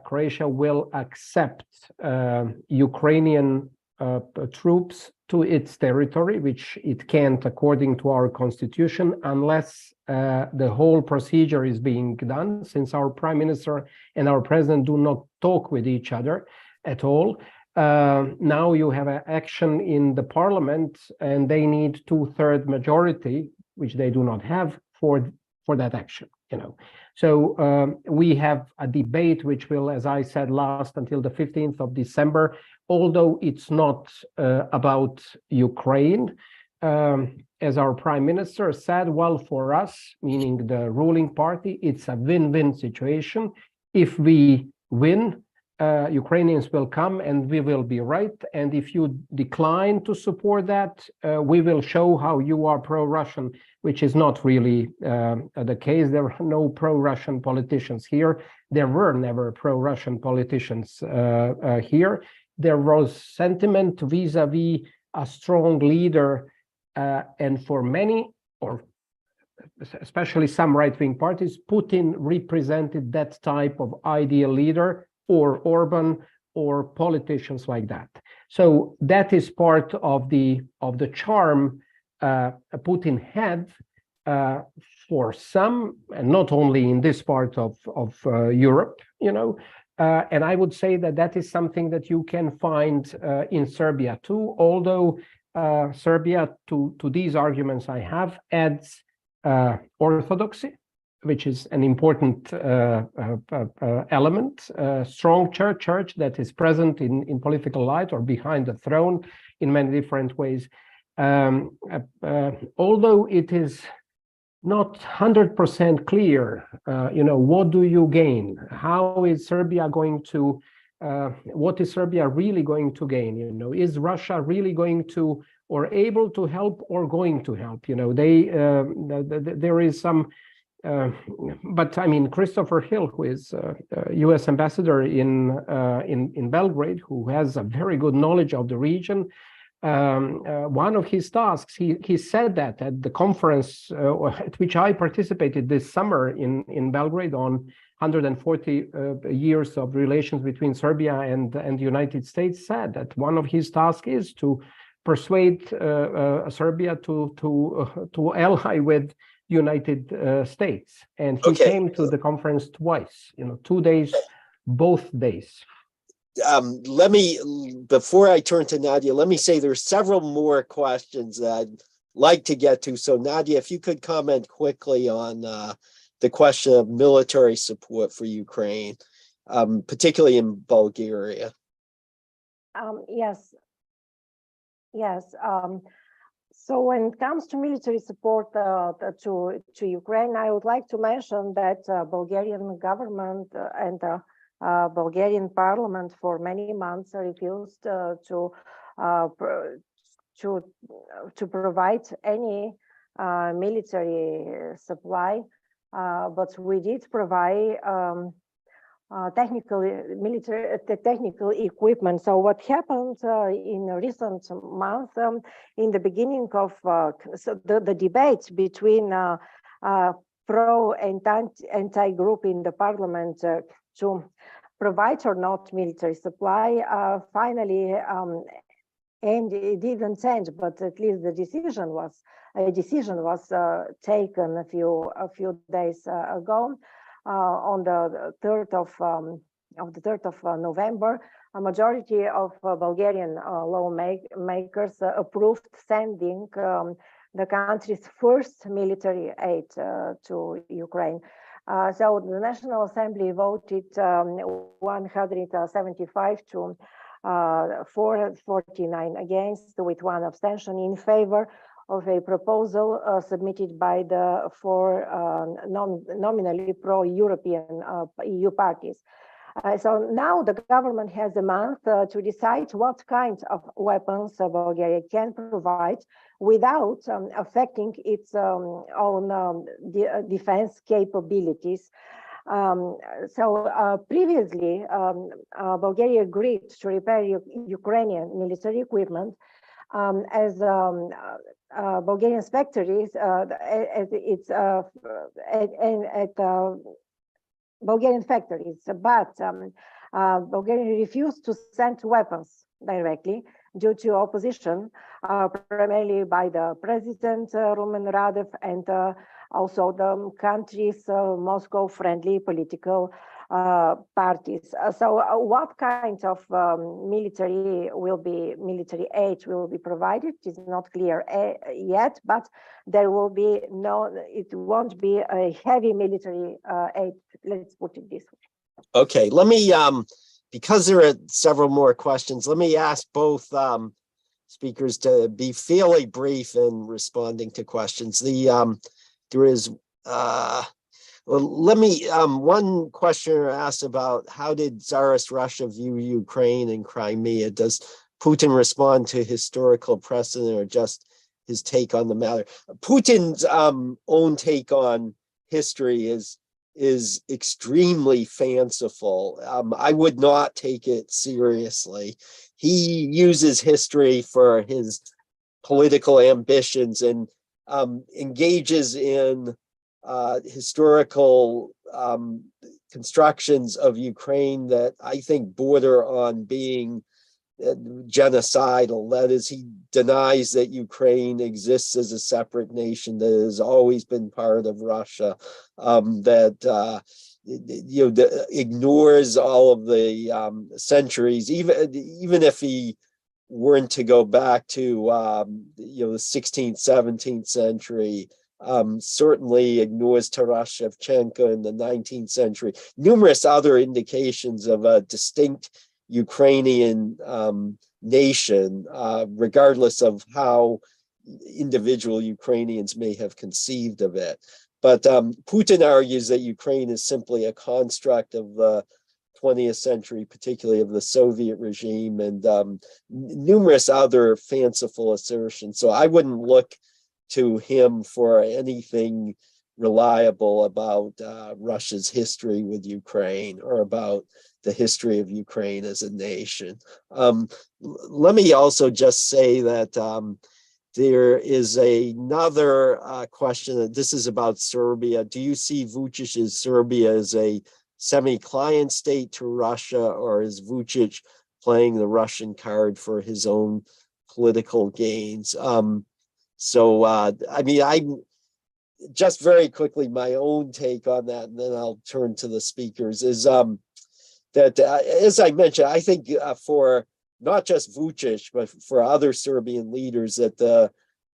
Croatia will accept Ukrainian troops to its territory, which it can't according to our constitution, unless the whole procedure is being done, since our prime minister and our president do not talk with each other at all. Now you have an action in the parliament, and they need 2/3 majority, which they do not have for that action, you know. So we have a debate which will, as I said, last until the 15th of December, although it's not about Ukraine. As our prime minister said, well, for us, meaning the ruling party, it's a win-win situation. If we win, Ukrainians will come and we will be right. And if you decline to support that, we will show how you are pro-Russian, which is not really the case. There are no pro-Russian politicians here. There were never pro-Russian politicians here. There was sentiment vis-a-vis a strong leader, and for many, or especially some right-wing parties, Putin represented that type of ideal leader, or Orban, or politicians like that. So that is part of the charm Putin had for some, and not only in this part of Europe, you know. And I would say that that is something that you can find in Serbia too, although Serbia, to these arguments I have, adds orthodoxy, which is an important element, strong church that is present in political life or behind the throne in many different ways. Although it is not 100% clear, you know, what do you gain? How is Serbia going to, what is Serbia really going to gain? You know, is Russia really going to, or able to help, or going to help? You know, there is some, but I mean, Christopher Hill, who is U.S. ambassador in Belgrade, who has a very good knowledge of the region, one of his tasks, he said that at the conference at which I participated this summer in Belgrade on 140 years of relations between Serbia and the United States, said that one of his tasks is to persuade Serbia to ally with United States. And he came to the conference twice, you know, 2 days, both days. Let me, before I turn to Nadia, let me say there's several more questions that I'd like to get to. So Nadia, if you could comment quickly on the question of military support for Ukraine, particularly in Bulgaria. Yes. So when it comes to military support to Ukraine, I would like to mention that Bulgarian government and Bulgarian parliament for many months refused to provide any military supply, but we did provide technical equipment. So what happened in recent months, in the beginning of the debate between pro and anti group in the parliament to provide or not military supply, finally and it didn't change, but at least the decision was taken a few days ago on the 3rd of November. A majority of Bulgarian lawmakers approved sending the country's first military aid to Ukraine. So the National Assembly voted 175 to 449 against, with one abstention, in favor of a proposal submitted by the four nominally pro-European EU parties. So now the government has a month to decide what kinds of weapons Bulgaria can provide without affecting its own defense capabilities. Previously, Bulgaria agreed to repair Ukrainian military equipment as Bulgarian factories at Bulgarian factories, but Bulgaria refused to send weapons directly due to opposition, primarily by the president, Rumen Radev, and also the country's Moscow-friendly political parties. What kind of military aid will be provided is not clear yet, but there will be it won't be a heavy military aid. Let's put it this way. Okay, let me, because there are several more questions, let me ask both speakers to be fairly brief in responding to questions. There is, one questioner asked about how did Tsarist Russia view Ukraine and Crimea? Does Putin respond to historical precedent or just his take on the matter? Putin's own take on history is extremely fanciful. I would not take it seriously. He uses history for his political ambitions and engages in historical constructions of Ukraine that I think border on being genocidal. That is, he denies that Ukraine exists as a separate nation that has always been part of Russia, ignores all of the centuries, even if he weren't to go back to the 16th, 17th century. Certainly ignores Taras Shevchenko in the 19th century. Numerous other indications of a distinct Ukrainian nation, regardless of how individual Ukrainians may have conceived of it. But Putin argues that Ukraine is simply a construct of the 20th century, particularly of the Soviet regime, and numerous other fanciful assertions. So I wouldn't look to him for anything reliable about Russia's history with Ukraine or about the history of Ukraine as a nation. Let me also just say that there is another question, that this is about Serbia. Do you see Vucic's Serbia as a semi-client state to Russia, or is Vucic playing the Russian card for his own political gains? Just very quickly, my own take on that, and then I'll turn to the speakers, is that, as I mentioned, I think for not just Vucic, but for other Serbian leaders, that the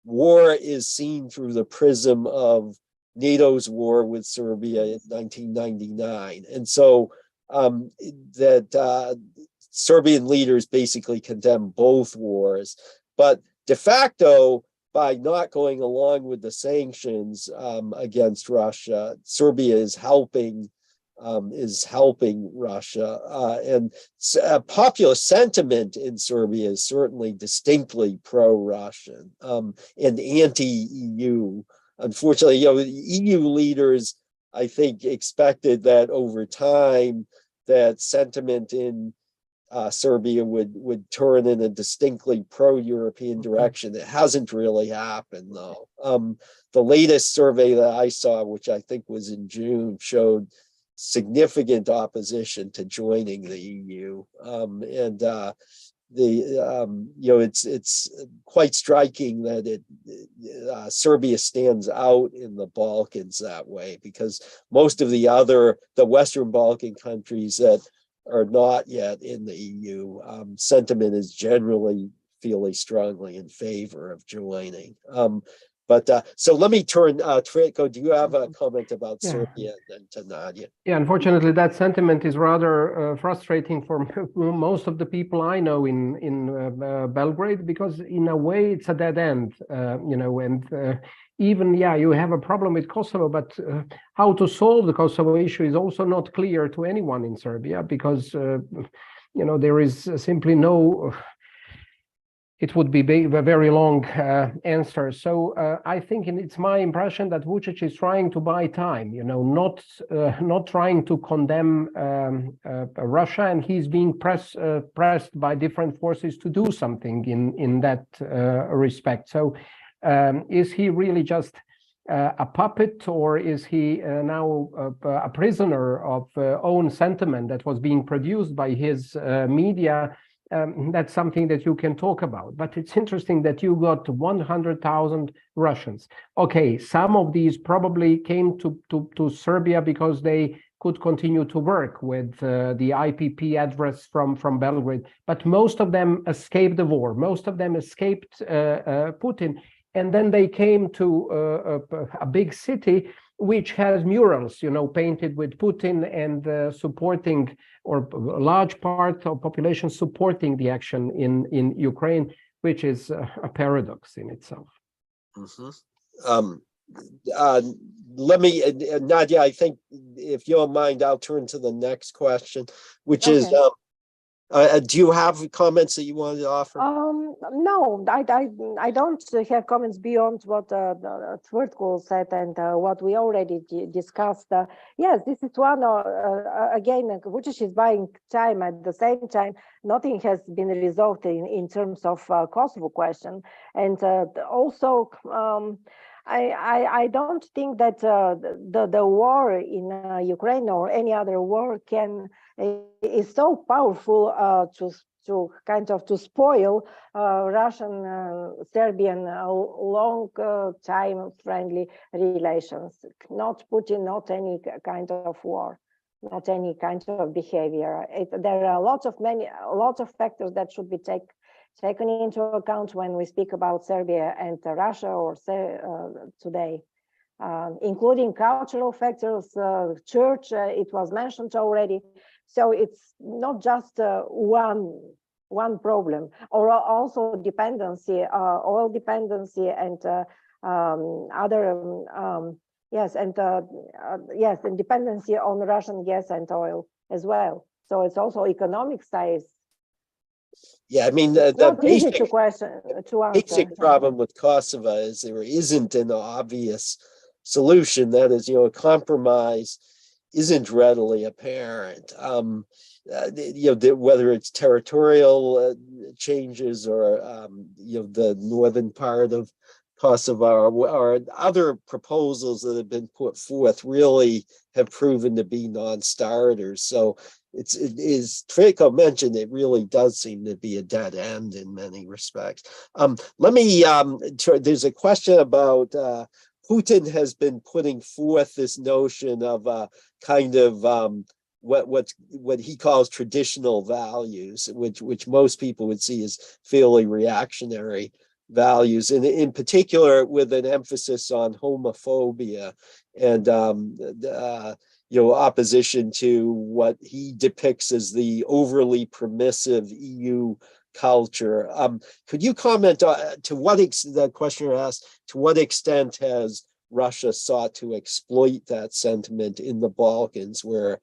war is seen through the prism of NATO's war with Serbia in 1999. And so Serbian leaders basically condemn both wars. But de facto, by not going along with the sanctions against Russia, Serbia is helping Russia, and popular sentiment in Serbia is certainly distinctly pro-Russian and anti-EU. Unfortunately, EU leaders, I think, expected that over time that sentiment in Serbia would turn in a distinctly pro-European direction. It hasn't really happened, though. The latest survey that I saw, which I think was in June, showed significant opposition to joining the EU. it's quite striking that Serbia stands out in the Balkans that way, because most of the Western Balkan countries that are not yet in the EU, sentiment is generally fairly strongly in favor of joining. So let me turn, Trifko, do you have a comment about Serbia, and then to Nadia? Yeah, unfortunately, that sentiment is rather frustrating for most of the people I know in Belgrade, because in a way it's a dead end, and even, you have a problem with Kosovo, but how to solve the Kosovo issue is also not clear to anyone in Serbia, because, there is simply no... It would be a very long answer. So I think it's my impression that Vučić is trying to buy time, not trying to condemn Russia, and he's being pressed by different forces to do something in that respect. So is he really just a puppet, or is he now a prisoner of own sentiment that was being produced by his media? That's something that you can talk about. But it's interesting that you got 100,000 Russians. Okay, some of these probably came to Serbia because they could continue to work with the IPP address from Belgrade. But most of them escaped the war. Most of them escaped Putin. And then they came to a big city which has murals, painted with Putin, and supporting, or a large part of population supporting the action in Ukraine, which is a paradox in itself. Mm-hmm. Let me, Nadia, I think if you don't mind, I'll turn to the next question, which is, do you have comments that you wanted to offer? No, I don't have comments beyond what Tvrtko said and what we already discussed. Yes, this is one, again, Vučić is buying time. At the same time, nothing has been resolved in terms of Kosovo question. And also, I don't think that the war in Ukraine or any other war is so powerful to kind of to spoil Russian Serbian long time friendly relations. Not Putin, not any kind of war, not any kind of behavior. There are lots of factors that should be taken into account when we speak about Serbia and Russia or today, including cultural factors, church, it was mentioned already. So it's not just one problem, or also dependency, oil dependency, and other and dependency on Russian gas and oil as well. So it's also economic size. Yeah, I mean, the basic problem with Kosovo is there isn't an obvious solution. That is, a compromise isn't readily apparent. Whether it's territorial changes or the northern part of Kosovo or other proposals that have been put forth really have proven to be non-starters. So it is, Trifko mentioned, it really does seem to be a dead end in many respects. There's a question about Putin has been putting forth this notion of kind of what he calls traditional values, which most people would see as fairly reactionary values, and in particular with an emphasis on homophobia and opposition to what he depicts as the overly permissive EU culture. Could you comment to what the questioner asked, to what extent has Russia sought to exploit that sentiment in the Balkans, where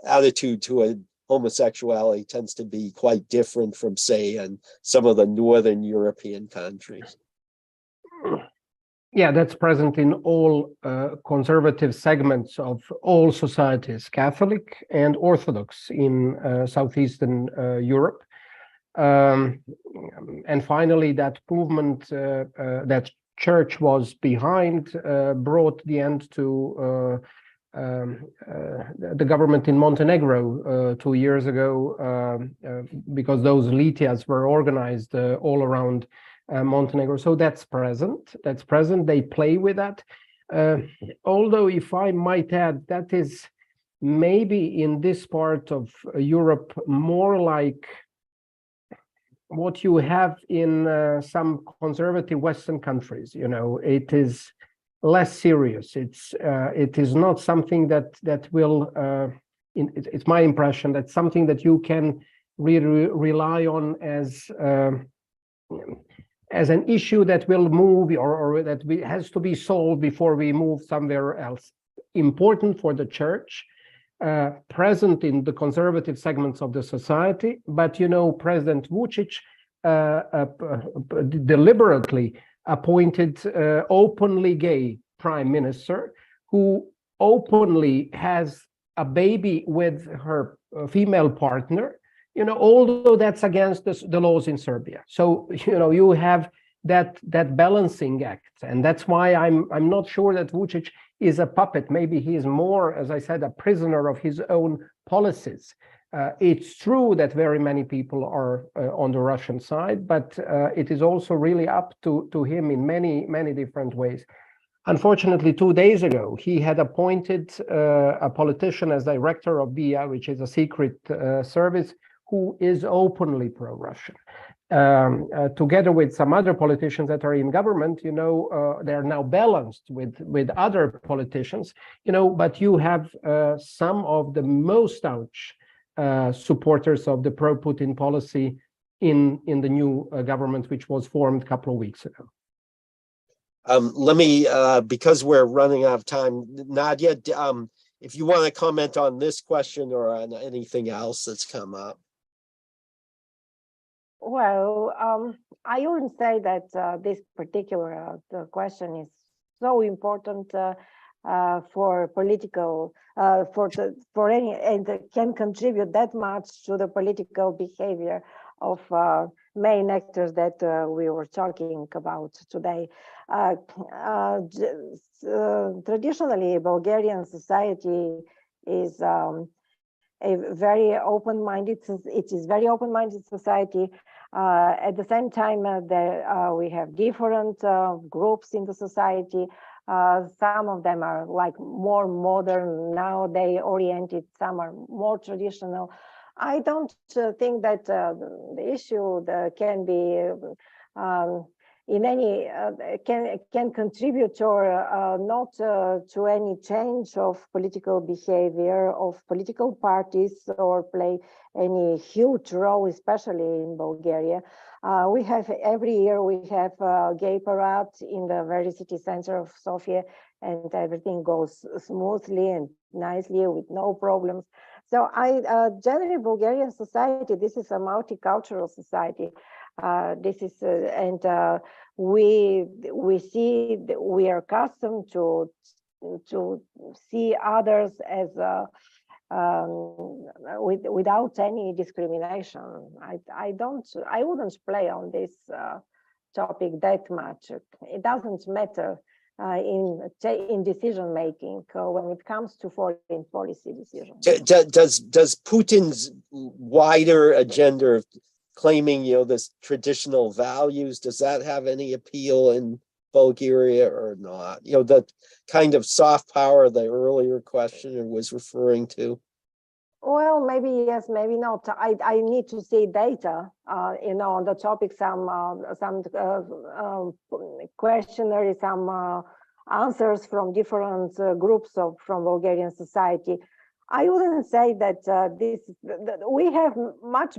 attitude to homosexuality tends to be quite different from, say, in some of the Northern European countries? Yeah, that's present in all conservative segments of all societies, Catholic and Orthodox in Southeastern Europe. And finally, that movement that church was behind brought the end to the government in Montenegro 2 years ago, because those litias were organized all around Montenegro. So that's present. That's present. They play with that. Although, if I might add, that is maybe in this part of Europe more like what you have in some conservative Western countries. You know, it is less serious. It is not something that will. It's my impression that something that you can really rely on as an issue that will move or that has to be solved before we move somewhere else. Important for the church, present in the conservative segments of the society, but you know, President Vučić deliberately appointed openly gay prime minister who openly has a baby with her female partner, you know, although that's against the laws in Serbia. So, you know, you have that balancing act. And that's why I'm not sure that Vučić is a puppet. Maybe he is more, as I said, a prisoner of his own policies. It's true that very many people are on the Russian side, but it is also really up to him in many different ways. Unfortunately, 2 days ago, he had appointed a politician as director of BIA, which is a secret service, who is openly pro-Russian. Together with some other politicians that are in government, you know, they're now balanced with other politicians, you know, but you have some of the most staunch supporters of the pro-Putin policy in the new government, which was formed a couple of weeks ago. Let me, because we're running out of time, Nadia, if you want to comment on this question or on anything else that's come up. Well, I wouldn't say that this particular question is so important for political, for any, and can contribute that much to the political behavior of main actors that we were talking about today. Traditionally, Bulgarian society is a very open-minded. It is very open-minded society. At the same time, we have different groups in the society. Some of them are like more modern, nowadays oriented. Some are more traditional. I don't think that the issue can be in any can contribute or not to any change of political behavior of political parties or play any huge role, especially in Bulgaria. We have every year we have a gay parade in the very city center of Sofia, and everything goes smoothly and nicely with no problems. So generally Bulgarian society, this is a multicultural society. This is we see, we are accustomed to see others as without any discrimination. I wouldn't play on this topic that much. It doesn't matter in decision making when it comes to foreign policy decisions. Does Putin's wider agenda of claiming, you know, this traditional values, does that have any appeal in Bulgaria or not? You know, the kind of soft power the earlier questioner was referring to. Well, maybe yes, maybe not. I need to see data, you know, on the topic. Some questionnaires, some answers from different groups from Bulgarian society. I wouldn't say that we have much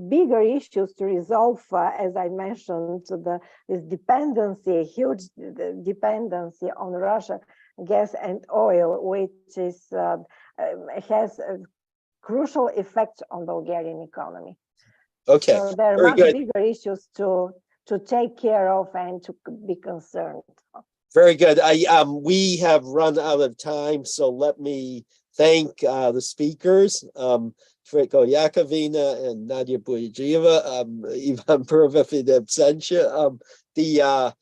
bigger issues to resolve, as I mentioned, this dependency, huge dependency on Russia gas and oil, which is has a crucial effect on Bulgarian economy. Okay, so there are much bigger issues to take care of and to be concerned. Very good. We have run out of time, so let me thank the speakers, Triko Yakovina and Nadia Boyajieva, Ivan Pervov in absentia,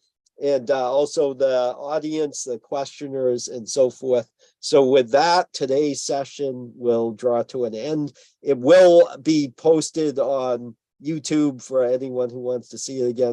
and also the audience, the questioners, and so forth. So with that, today's session will draw to an end. It will be posted on YouTube for anyone who wants to see it again.